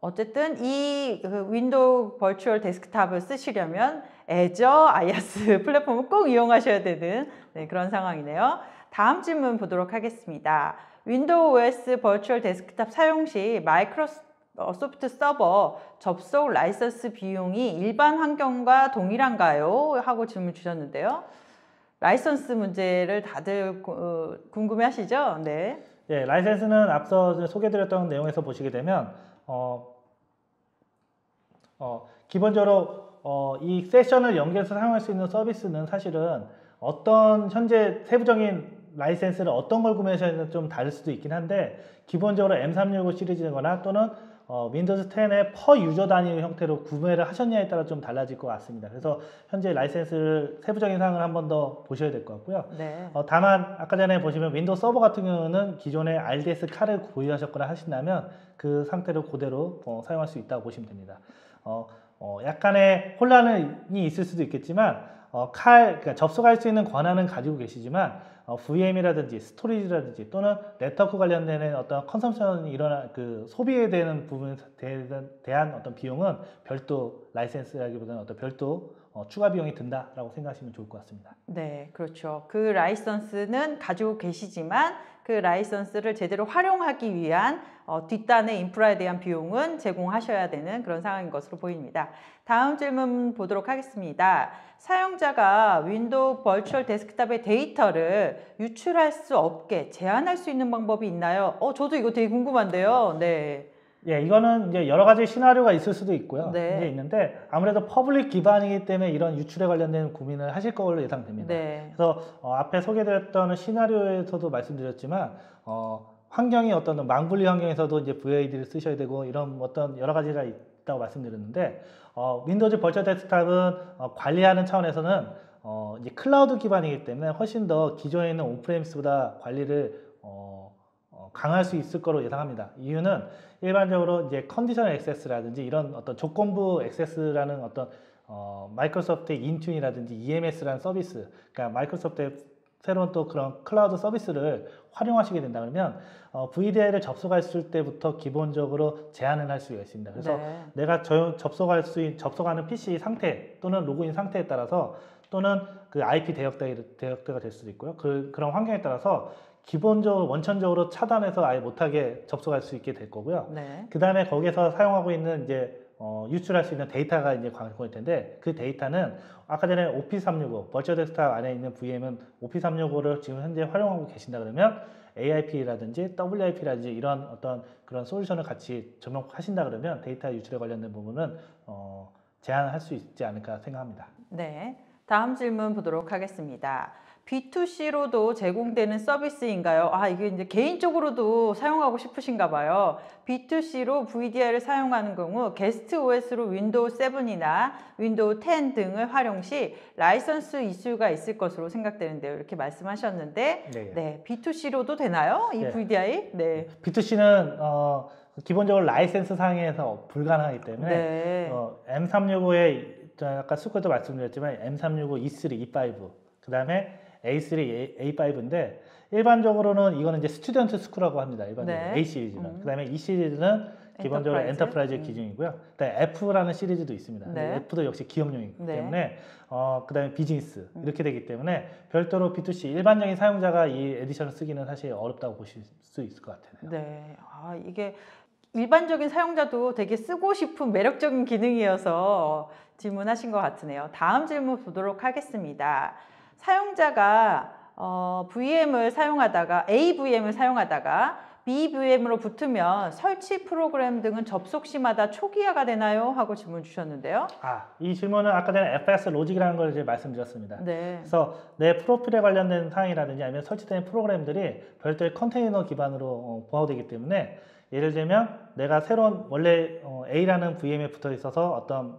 어쨌든 이 윈도우 버추얼 데스크탑을 쓰시려면 애저 IaaS 플랫폼을 꼭 이용하셔야 되는 그런 상황이네요. 다음 질문 보도록 하겠습니다. 윈도우 OS 버추얼 데스크탑 사용 시 마이크로소프트 서버 접속 라이선스 비용이 일반 환경과 동일한가요? 하고 질문 주셨는데요. 라이선스 문제를 다들 궁금해하시죠? 네. 예, 라이센스는 앞서 소개드렸던 내용에서 보시게 되면 기본적으로 이 세션을 연결해서 사용할 수 있는 서비스는 사실은 어떤 현재 세부적인 라이센스를 어떤 걸 구매하셔야 되는지 좀 다를 수도 있긴 한데 기본적으로 M365 시리즈거나 또는 윈도우즈 10의 퍼 유저 단위 형태로 구매를 하셨냐에 따라 좀 달라질 것 같습니다. 그래서 현재 라이센스를 세부적인 사항을 한 번 더 보셔야 될 것 같고요. 네. 다만 아까 전에 보시면 윈도우 서버 같은 경우는 기존의 RDS 칼을 보유하셨거나 하신다면 그 상태로 그대로 사용할 수 있다고 보시면 됩니다. 약간의 혼란이 있을 수도 있겠지만 그러니까 접속할 수 있는 권한은 가지고 계시지만 VM이라든지 스토리지라든지 또는 네트워크 관련된 어떤 컨섬션이 일어나 그 소비에 대한 부분에 대한 어떤 비용은 별도 라이센스라기보다는 어떤 별도 추가 비용이 든다라고 생각하시면 좋을 것 같습니다. 네, 그렇죠. 그 라이선스는 가지고 계시지만 그 라이선스를 제대로 활용하기 위한 뒷단의 인프라에 대한 비용은 제공하셔야 되는 그런 상황인 것으로 보입니다. 다음 질문 보도록 하겠습니다. 사용자가 윈도우 버추얼 데스크탑의 데이터를 유출할 수 없게 제한할 수 있는 방법이 있나요? 저도 이거 되게 궁금한데요. 네. 예, 이거는 이제 여러 가지 시나리오가 있을 수도 있고요. 네. 이제 있는데 아무래도 퍼블릭 기반이기 때문에 이런 유출에 관련된 고민을 하실 걸로 예상됩니다. 네. 그래서 앞에 소개드렸던 시나리오에서도 말씀드렸지만 환경이 어떤 망분리 환경에서도 이제 VAD를 쓰셔야 되고 이런 어떤 여러 가지가 있다고 말씀드렸는데 윈도우즈 버추얼 데스크탑은 관리하는 차원에서는 이제 클라우드 기반이기 때문에 훨씬 더 기존에 있는 온프레미스보다 관리를 강할 수 있을 거로 예상합니다. 이유는 일반적으로 이제 컨디셔널 액세스라든지 이런 어떤 조건부 액세스라는 어떤 마이크로소프트의 인튠이라든지 EMS라는 서비스, 그러니까 마이크로소프트의 새로운 또 그런 클라우드 서비스를 활용하시게 된다 그러면 VDI를 접속했을 때부터 기본적으로 제한을 할 수가 있습니다. 그래서 네. 내가 접속하는 PC 상태 또는 로그인 상태에 따라서 또는 그 IP 대역대가 될 수도 있고요. 그런 환경에 따라서 기본적으로 원천적으로 차단해서 아예 못하게 접속할 수 있게 될 거고요. 네. 그 다음에 거기서 사용하고 있는 이제 유출할 수 있는 데이터가 이제 관건일 텐데 그 데이터는 아까 전에 오피스 365 버추얼 데스크탑 안에 있는 VM은 오피스 365를 지금 현재 활용하고 계신다 그러면 AIP라든지 WIP라든지 이런 어떤 그런 솔루션을 같이 접목하신다 그러면 데이터 유출에 관련된 부분은 제한할 수 있지 않을까 생각합니다. 네. 다음 질문 보도록 하겠습니다. B2C로도 제공되는 서비스인가요? 이게 이제 개인적으로도 사용하고 싶으신가 봐요. B2C로 VDI를 사용하는 경우 게스트 OS로 윈도우 7이나 윈도우 10 등을 활용 시 라이선스 이슈가 있을 것으로 생각되는데요. 이렇게 말씀하셨는데 네, B2C로도 되나요? 이 VDI? 네. B2C는 기본적으로 라이센스 상에서 불가능하기 때문에 네. M365의 아까 수컷도 말씀드렸지만 M365 E3, E5 그 다음에 A3, A5인데 일반적으로는 이거는 이제 스튜던트 스쿨이라고 합니다. 일반적으로 A 시리즈는. 그 다음에 E 시리즈는 기본적으로 엔터프라이즈 기준이고요. 그다음에 F라는 시리즈도 있습니다. 네. F도 역시 기업용이기 때문에 그 다음에 비즈니스 이렇게 되기 때문에 별도로 B2C 일반적인 사용자가 이 에디션을 쓰기는 사실 어렵다고 보실 수 있을 것 같아요. 네. 이게 일반적인 사용자도 되게 쓰고 싶은 매력적인 기능이어서 질문하신 것 같으네요. 다음 질문 보도록 하겠습니다. 사용자가 VM을 사용하다가 AVM을 사용하다가 BVM으로 붙으면 설치 프로그램 등은 접속 시마다 초기화가 되나요? 하고 질문 주셨는데요. 이 질문은 아까 전에 FS 로직이라는 걸 이제 말씀드렸습니다. 네. 그래서 내 프로필에 관련된 사항이라든지 아니면 설치된 프로그램들이 별도의 컨테이너 기반으로 보호되기 때문에 예를 들면 내가 새로운 원래 A라는 VM에 붙어 있어서 어떤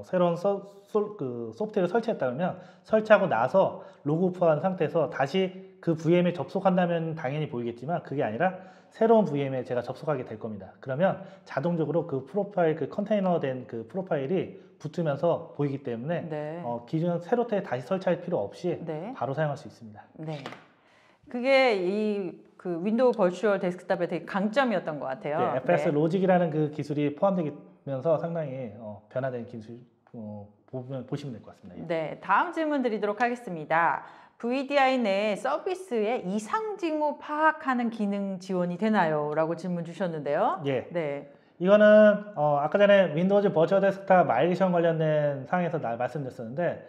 새로운 소프트웨어를 설치했다 그러면 설치하고 나서 로그오프한 상태에서 다시 그 VM에 접속한다면 당연히 보이겠지만 그게 아니라 새로운 VM에 제가 접속하게 될 겁니다. 그러면 자동적으로 그 프로파일, 그 컨테이너 된 그 프로파일이 붙으면서 보이기 때문에 네. 기존 새로 다시 설치할 필요 없이 네. 바로 사용할 수 있습니다. 네. 그게 이 그 윈도우 버추얼 데스크탑의 되게 강점이었던 것 같아요. 네, FS 네. 로직이라는 그 기술이 포함되면서 상당히 변화된 기술 보시면 될 것 같습니다. 네, 다음 질문 드리도록 하겠습니다. VDI 내 서비스의 이상 징후 파악하는 기능 지원이 되나요? 라고 질문 주셨는데요. 예. 네. 이거는 아까 전에 윈도우즈 버추얼 데스크탑 마이그레이션 관련된 사항에서 말씀드렸었는데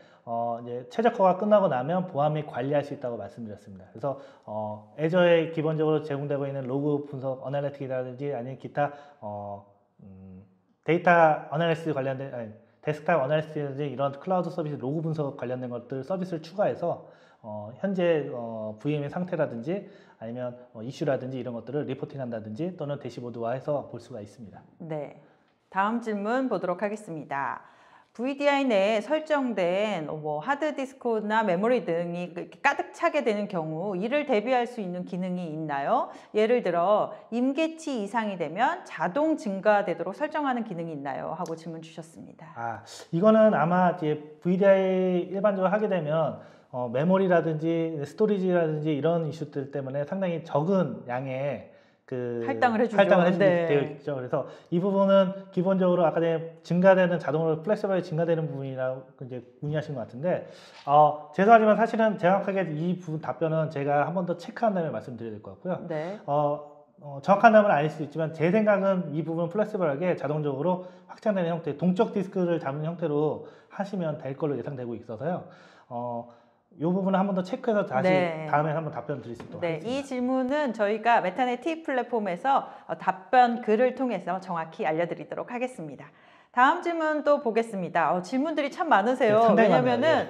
이제 최적화가 끝나고 나면 보안 및 관리할 수 있다고 말씀드렸습니다. 그래서 애저에 기본적으로 제공되고 있는 로그 분석 어널리틱이라든지 아니면 기타 데이터 어널리시스 관련된 데스크탑 어널리시스 이런 클라우드 서비스 로그 분석 관련된 것들 서비스를 추가해서 현재 VM의 상태라든지 아니면 이슈라든지 이런 것들을 리포팅한다든지 또는 대시보드화해서 볼 수가 있습니다. 네, 다음 질문 보도록 하겠습니다. VDI 내에 설정된 뭐 하드디스크나 메모리 등이 이렇게 가득 차게 되는 경우 이를 대비할 수 있는 기능이 있나요? 예를 들어 임계치 이상이 되면 자동 증가되도록 설정하는 기능이 있나요? 하고 질문 주셨습니다. 이거는 아마 이제 VDI 일반적으로 하게 되면 메모리라든지 스토리지라든지 이런 이슈들 때문에 상당히 적은 양의 할당을 해주죠. 네. 되어 있죠. 그래서 이 부분은 기본적으로 아까 전에 증가되는 자동으로 플렉서블하게 증가되는 부분이라고 이제 문의하신 것 같은데 죄송하지만 사실은 정확하게 이 부분 답변은 제가 한 번 더 체크한 다음에 말씀드려야 될 것 같고요. 네. 정확한 답은 아닐 수 있지만 제 생각은 이 부분 플렉서블하게 자동적으로 확장되는 형태, 동적 디스크를 잡는 형태로 하시면 될 걸로 예상되고 있어서요. 이 부분을 한 번 더 체크해서 다시 네. 다음에 한번 답변 드릴 수 있도록 하겠습니다. 이 질문은 저희가 메타넷 T 플랫폼에서 답변 글을 통해서 정확히 알려드리도록 하겠습니다. 다음 질문 또 보겠습니다. 질문들이 참 많으세요. 네, 상당히 왜냐면은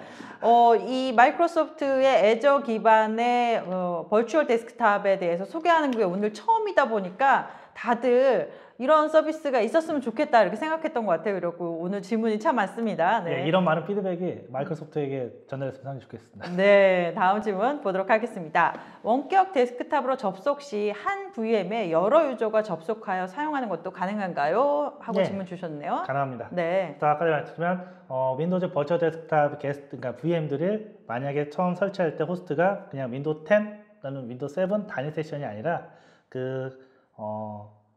이 마이크로소프트의 애저 기반의 버추얼 데스크탑에 대해서 소개하는 게 오늘 처음이다 보니까 다들 이런 서비스가 있었으면 좋겠다 이렇게 생각했던 것 같아요. 그리고 오늘 질문이 참 많습니다. 네. 이런 많은 피드백이 마이크로소프트에게 전달됐으면 상당히 좋겠습니다. 네, 다음 질문 보도록 하겠습니다. 원격 데스크탑으로 접속 시 한 VM에 여러 유저가 접속하여 사용하는 것도 가능한가요? 하고 질문 주셨네요. 가능합니다. 네. 아까 말했지만 윈도우즈 버추얼 데스크탑 게스트, 그러니까 VM들을 만약에 처음 설치할 때 호스트가 그냥 윈도우 10 또는 윈도우 7 단일 세션이 아니라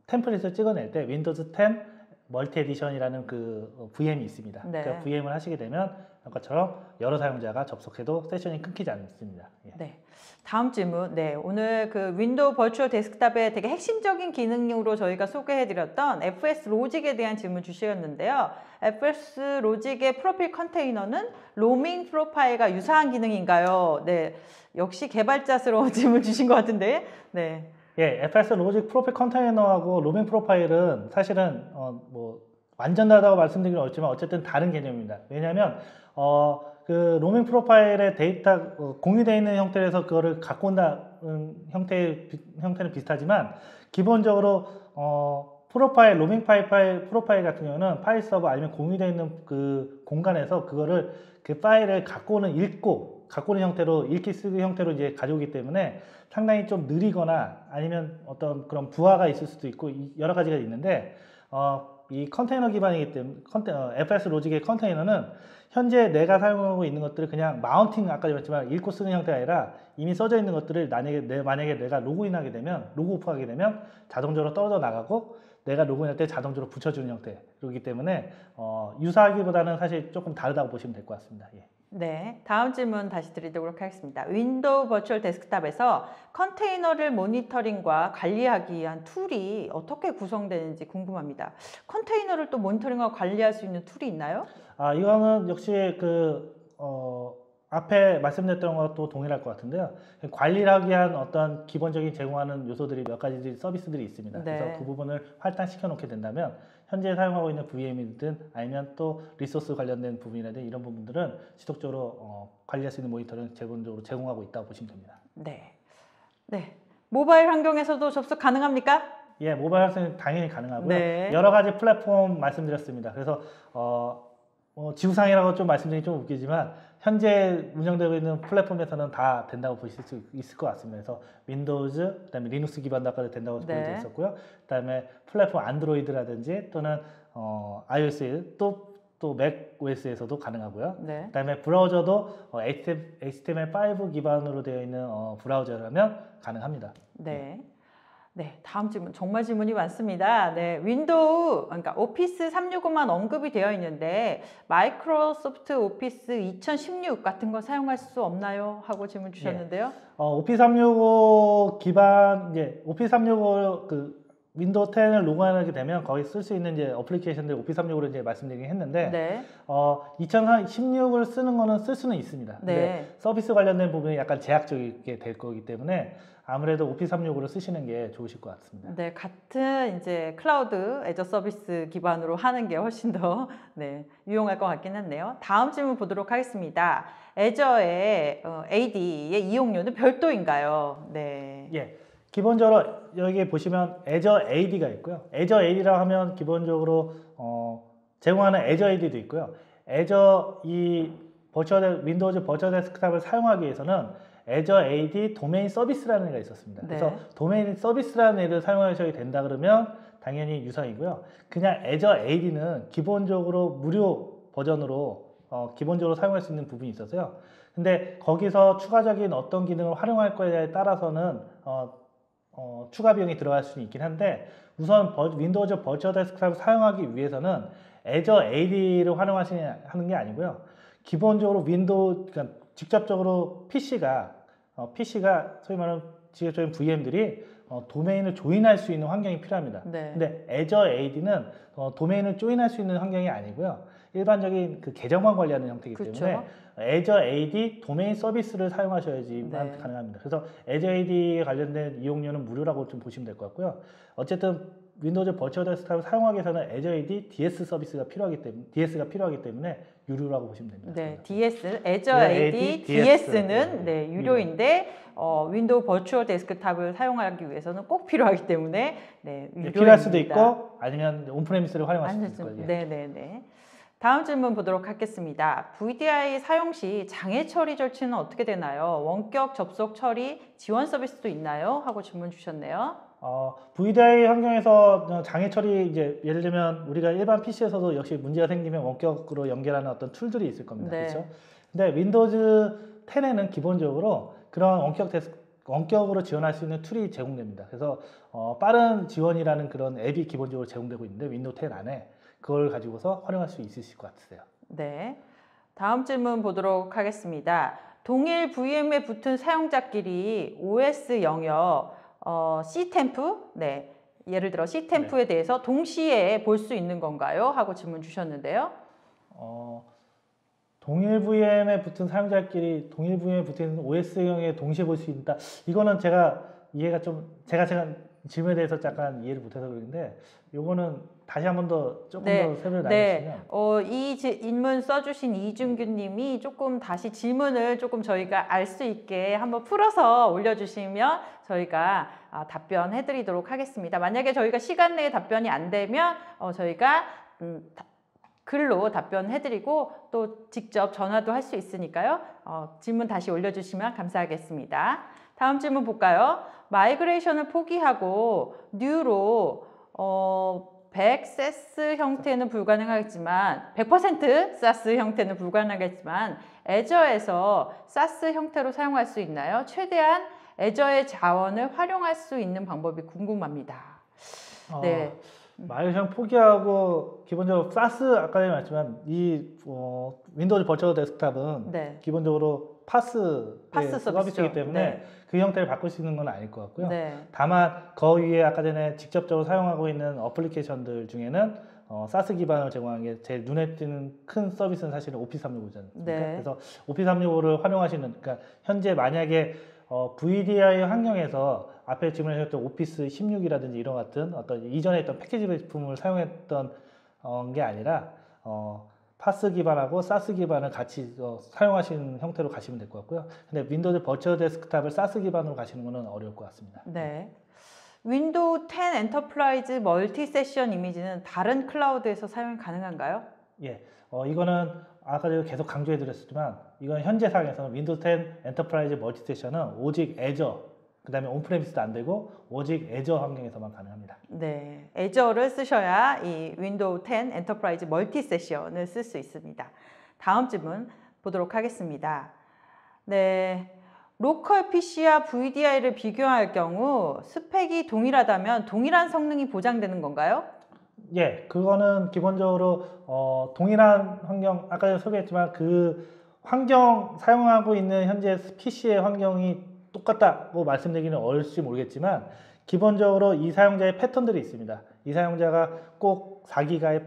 템플릿을 찍어낼 때 윈도우즈 10 멀티 에디션이라는 그 VM이 있습니다. 네. 그 VM을 하시게 되면 아까처럼 여러 사용자가 접속해도 세션이 끊기지 않습니다. 네. 다음 질문. 네, 오늘 그 윈도우 버추얼 데스크탑의 되게 핵심적인 기능으로 저희가 소개해드렸던 FS 로직에 대한 질문 주셨는데요. FS 로직의 프로필 컨테이너는 로밍 프로파일과 유사한 기능인가요? 네, 역시 개발자스러운 질문 주신 것 같은데. 네. FS 로직 프로필 컨테이너하고 로밍 프로파일은 사실은 뭐 완전 다르다고 말씀드리긴 어렵지만 어쨌든 다른 개념입니다. 왜냐하면 그 로밍 프로파일의 데이터 공유되어 있는 형태에서 그거를 갖고 온다는 형태는 비슷하지만 기본적으로 프로파일 로밍 프로파일 같은 경우는 파일 서버 아니면 공유되어 있는 그 공간에서 그거를 그 파일을 갖고 오는 형태로 읽기 쓰기 형태로 이제 가져오기 때문에 상당히 좀 느리거나 아니면 어떤 그런 부하가 있을 수도 있고 여러 가지가 있는데 이 컨테이너 기반이기 때문에 FS 로직의 컨테이너는 현재 내가 사용하고 있는 것들을 그냥 마운팅 아까 말했지만 읽고 쓰는 형태가 아니라 이미 써져 있는 것들을 만약에 내가 로그인하게 되면 로그오프하게 되면 자동적으로 떨어져 나가고 내가 로그인할 때 자동적으로 붙여주는 형태이기 때문에 유사하기보다는 사실 조금 다르다고 보시면 될 것 같습니다. 네, 다음 질문 다시 드리도록 하겠습니다. 윈도우 버추얼 데스크탑에서 컨테이너를 모니터링과 관리하기 위한 툴이 어떻게 구성되는지 궁금합니다. 컨테이너를 또 모니터링하고 관리할 수 있는 툴이 있나요? 이거는 역시 앞에 말씀드렸던 것도 동일할 것 같은데요. 관리를 하기 위한 어떤 기본적인 제공하는 요소들이 몇 가지 서비스들이 있습니다. 네. 그래서 그 부분을 할당시켜 놓게 된다면 현재 사용하고 있는 VM이든 아니면 또 리소스 관련된 부분이라든 이런 부분들은 지속적으로 관리할 수 있는 모니터링을 기본적으로 제공하고 있다고 보시면 됩니다. 네. 모바일 환경에서도 접속 가능합니까? 모바일 환경은 당연히 가능하고요. 네. 여러 가지 플랫폼 말씀드렸습니다. 그래서 지구상이라고 좀 말씀드리기 좀 웃기지만 현재 운영되고 있는 플랫폼에서는 다 된다고 보실 수 있을 것 같습니다. 그래서 윈도우즈, 그다음에 리눅스 기반도 아까도 된다고 보여져 있었고요. 그다음에 플랫폼 안드로이드라든지 또는 iOS 또 맥 OS에서도 가능하고요. 네. 그다음에 브라우저도 HTML5 기반으로 되어 있는 브라우저라면 가능합니다. 네. 네, 다음 질문. 정말 질문이 많습니다. 네, 윈도우, 그러니까 오피스 365만 언급이 되어 있는데 마이크로소프트 오피스 2016 같은 거 사용할 수 없나요? 하고 질문 주셨는데요. 오피스 365 기반 오피스 365 윈도우 10을 로그인하게 되면 거기 쓸 수 있는 어플리케이션들 오피스 365로 말씀드리긴 했는데 네. 2016을 쓰는 거는 쓸 수는 있습니다. 네. 근데 서비스 관련된 부분이 약간 제약적이게 될 거기 때문에 아무래도 오피스 365를 쓰시는 게 좋으실 것 같습니다. 네, 같은 클라우드 애저 서비스 기반으로 하는 게 훨씬 더 유용할 것 같긴 한데요. 다음 질문 보도록 하겠습니다. 애저의 AD의 이용료는 별도인가요? 네. 예. 기본적으로 여기 보시면 애저 AD가 있고요. 애저 AD라고 하면 기본적으로 제공하는 애저 AD도 있고요. 애저 윈도우즈 버추얼 데스크탑을 사용하기 위해서는 애저 AD 도메인 서비스라는 애가 있었습니다. 네. 그래서 도메인 서비스라는 애를 사용하셔야 된다 그러면 당연히 유상이고요. 그냥 애저 AD는 기본적으로 무료 버전으로 기본적으로 사용할 수 있는 부분이 있어서요. 근데 거기서 추가적인 어떤 기능을 활용할 거에 따라서는 추가 비용이 들어갈 수는 있긴 한데 우선 윈도우즈 버추얼 데스크탑을 사용하기 위해서는 애저 AD를 하는 게 아니고요. 기본적으로 그러니까 직접적으로 PC가 소위 말하는 직접적인 VM들이 도메인을 조인할 수 있는 환경이 필요합니다. 네. 근데 애저 AD는 도메인을 조인할 수 있는 환경이 아니고요. 일반적인 계정만 관리하는 형태이기 그쵸. 때문에 애저 AD 도메인 서비스를 사용하셔야지만 네. 가능합니다. 그래서 애저 AD에 관련된 이용료는 무료라고 좀 보시면 될 것 같고요. 어쨌든 윈도우즈 버추얼 데스크탑을 사용하기 위해서는 애저 AD DS 서비스가 DS가 필요하기 때문에 유료라고 보시면 됩니다. 네, DS, 애저 AD, DS는 유료인데 윈도우 버추얼 데스크탑을 사용하기 위해서는 꼭 필요하기 때문에 유료입니다. 필요할 수도 있고 아니면 온프레미스를 활용할 수도 있고요. 네. 다음 질문 보도록 하겠습니다. VDI 사용 시 장애 처리 절차는 어떻게 되나요? 원격 접속 처리 지원 서비스도 있나요? 하고 질문 주셨네요. VDI 환경에서 장애 처리 예를 들면 우리가 일반 PC에서도 역시 문제가 생기면 원격으로 연결하는 어떤 툴들이 있을 겁니다. 네. 그렇죠? 근데 윈도우즈 10에는 기본적으로 그런 원격으로 지원할 수 있는 툴이 제공됩니다. 그래서 빠른 지원이라는 그런 앱이 기본적으로 제공되고 있는데 윈도우 10 안에 그걸 가지고서 활용할 수 있으실 것 같으세요. 네. 다음 질문 보도록 하겠습니다. 동일 VM에 붙은 사용자끼리 OS 영역 C템프, 예를 들어 C템프에 대해서 동시에 볼 수 있는 건가요? 하고 질문 주셨는데요. 동일 VM에 붙은 사용자끼리 동일 VM에 붙은 OS형에 동시에 볼 수 있다. 이거는 제가 이해가 좀 제가 질문에 대해서 약간 이해를 못해서 그런데 요거는 다시 한 번 더 조금 더 설명을 나눠주시면. 이 질문 써주신 이준규님이 조금 다시 질문을 조금 저희가 알 수 있게 한번 풀어서 올려주시면 저희가 답변해드리도록 하겠습니다. 만약에 저희가 시간 내에 답변이 안 되면 저희가 글로 답변해드리고 또 직접 전화도 할 수 있으니까요. 질문 다시 올려주시면 감사하겠습니다. 다음 질문 볼까요? 마이그레이션을 포기하고 뉴로 100 SaaS 형태는 불가능하겠지만 100% SaaS 형태는 불가능하겠지만 애저에서 SaaS 형태로 사용할 수 있나요? 최대한 애저의 자원을 활용할 수 있는 방법이 궁금합니다. 네. 마이그레이션 포기하고 기본적으로 SaaS 아까 말했지만 윈도우즈 버추얼 데스크탑은 기본적으로 파스 서비스이기 때문에 그 형태를 바꿀 수 있는 건 아닐 것 같고요. 다만 그 위에 아까 전에 직접적으로 사용하고 있는 어플리케이션들 중에는 SaaS 기반을 제공하는 게 제일 눈에 띄는 큰 서비스는 사실은 오피스 365잖아요. 그래서 오피스 365를 활용하시는 그러니까 현재 만약에 VDI 환경에서 앞에 질문하셨던 오피스 16이라든지 이런 같은 어떤 이전에 있던 패키지 제품을 사용했던 게 아니라 파스 기반하고 사스 기반을 같이 사용하시는 형태로 가시면 될 것 같고요. 근데 윈도우즈 버추얼 데스크탑을 사스 기반으로 가시는 것은 어려울 것 같습니다. 네. 윈도우 10 엔터프라이즈 멀티 세션 이미지는 다른 클라우드에서 사용이 가능한가요? 예, 이거는 아까 제가 계속 강조해 드렸지만 이건 현재 상황에서는 윈도우 10 엔터프라이즈 멀티 세션은 오직 애저, 그 다음에 온프레미스도 안 되고 오직 애저 환경에서만 가능합니다. 네, 애저를 쓰셔야 이 윈도우 10 엔터프라이즈 멀티 세션을 쓸 수 있습니다. 다음 질문 보도록 하겠습니다. 네, 로컬 PC와 VDI를 비교할 경우 스펙이 동일하다면 동일한 성능이 보장되는 건가요? 예, 그거는 기본적으로 동일한 환경, 아까 소개했지만 그 환경 사용하고 있는 현재 PC의 환경이 똑같다고 말씀드리기는 어려울지 모르겠지만 기본적으로 이 사용자의 패턴들이 있습니다. 이 사용자가 꼭 4기가의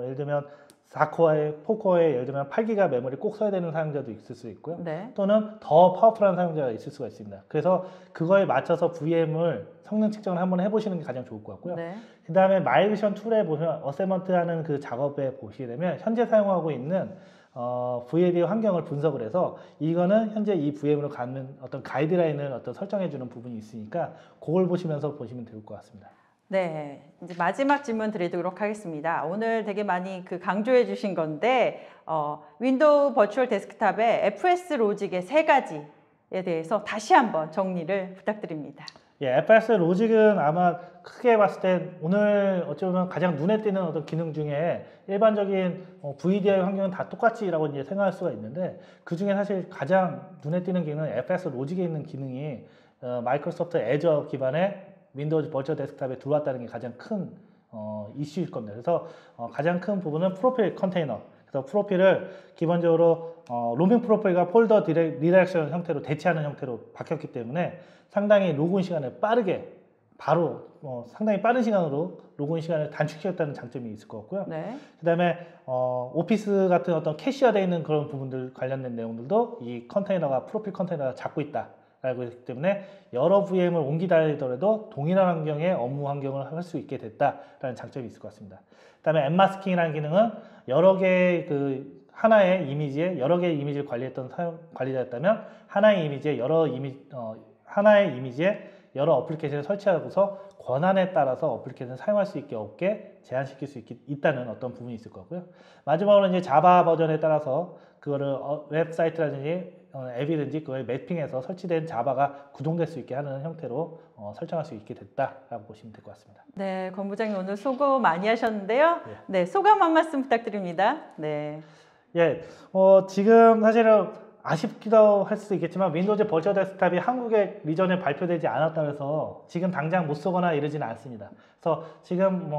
예를 들면 4코어에 4코어에 예를 들면 8기가 메모리 꼭 써야 되는 사용자도 있을 수 있고요. 네. 또는 더 파워풀한 사용자가 있을 수가 있습니다. 그래서 그거에 맞춰서 VM을 성능 측정을 한번 해보시는 게 가장 좋을 것 같고요. 네. 그 다음에 마이그레이션 툴에 보시면 어세먼트하는 그 작업에 보시게 되면 현재 사용하고 있는 VAD 환경을 분석을 해서 이거는 현재 이 VM으로 가는 어떤 가이드라인을 설정해주는 부분이 있으니까 그걸 보시면서 보시면 좋을 것 같습니다. 네, 이제 마지막 질문 드리도록 하겠습니다. 오늘 되게 많이 강조해 주신 건데 윈도우 버추얼 데스크탑의 FS 로직의 3가지에 대해서 다시 한번 정리를 부탁드립니다. 예, FS 로직은 아마 크게 봤을 때 오늘 어찌 보면 가장 눈에 띄는 어떤 기능 중에 일반적인 VDI 환경은 다 똑같지라고 이제 생각할 수가 있는데 그 중에 사실 가장 눈에 띄는 기능은 FS 로직에 있는 기능이 마이크로소프트 애저 기반의 윈도우 버추얼 데스크탑에 들어왔다는 게 가장 큰 이슈일 겁니다. 그래서 가장 큰 부분은 프로필 컨테이너. 그래서 프로필을 기본적으로 로밍 프로필과 폴더 리다렉션 형태로 대체하는 형태로 바뀌었기 때문에 상당히 로그인 시간을 빠르게 바로 상당히 빠른 시간으로 로그인 시간을 단축시켰다는 장점이 있을 것 같고요. 네. 그 다음에 오피스 같은 어떤 캐시화되어 있는 그런 부분들 관련된 내용들도 이 컨테이너가 프로필 컨테이너가 잡고 있다. 알고 있기 때문에 여러 VM을 옮기다 하더라도 동일한 환경의 업무 환경을 할 수 있게 됐다라는 장점이 있을 것 같습니다. 그다음에 앱마스킹이라는 기능은 여러 개의 하나의 이미지에 여러 개의 이미지를 관리했던 관리자였다면 하나의 이미지에 하나의 이미지에 여러 어플리케이션을 설치하고서 권한에 따라서 어플리케이션을 사용할 수 있게 없게 제한시킬 수 있다는 어떤 부분이 있을 거고요. 마지막으로 이제 자바 버전에 따라서 그거를 웹사이트라든지 앱이든지 그걸 매핑해서 설치된 자바가 구동될 수 있게 하는 형태로 설정할 수 있게 됐다라고 보시면 될 것 같습니다. 네, 권 부장님 오늘 수고 많이 하셨는데요. 예. 네, 소감 한 말씀 부탁드립니다. 네. 예, 지금 사실은 아쉽기도 할 수도 있겠지만 윈도우즈 버추얼 데스크탑이 한국의 리전에 발표되지 않았다고 해서 지금 당장 못 쓰거나 이러지는 않습니다. 그래서 지금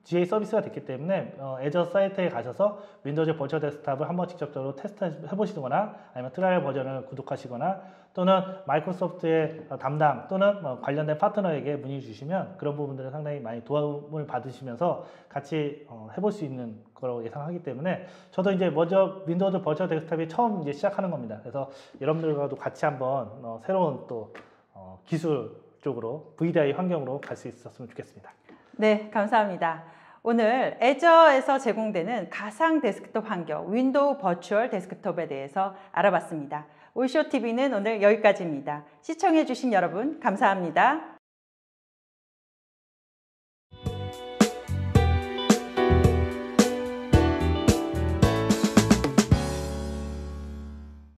GA 서비스가 됐기 때문에 애저 사이트에 가셔서 윈도우즈 버추얼 데스크탑을 한번 직접적으로 테스트 해보시거나 아니면 트라이얼 버전을 구독하시거나 또는 마이크로소프트의 담당 또는 관련된 파트너에게 문의 주시면 그런 부분들은 상당히 많이 도움을 받으시면서 같이 해볼 수 있는 거라고 예상하기 때문에 저도 이제 먼저 윈도우즈 버추얼 데스크탑이 처음 이제 시작하는 겁니다. 그래서 여러분들과도 같이 한번 새로운 또 기술 쪽으로 VDI 환경으로 갈 수 있었으면 좋겠습니다. 네, 감사합니다. 오늘 애저에서 제공되는 가상 데스크톱 환경 윈도우 버추얼 데스크톱에 대해서 알아봤습니다. 올쇼TV는 오늘 여기까지입니다. 시청해주신 여러분 감사합니다.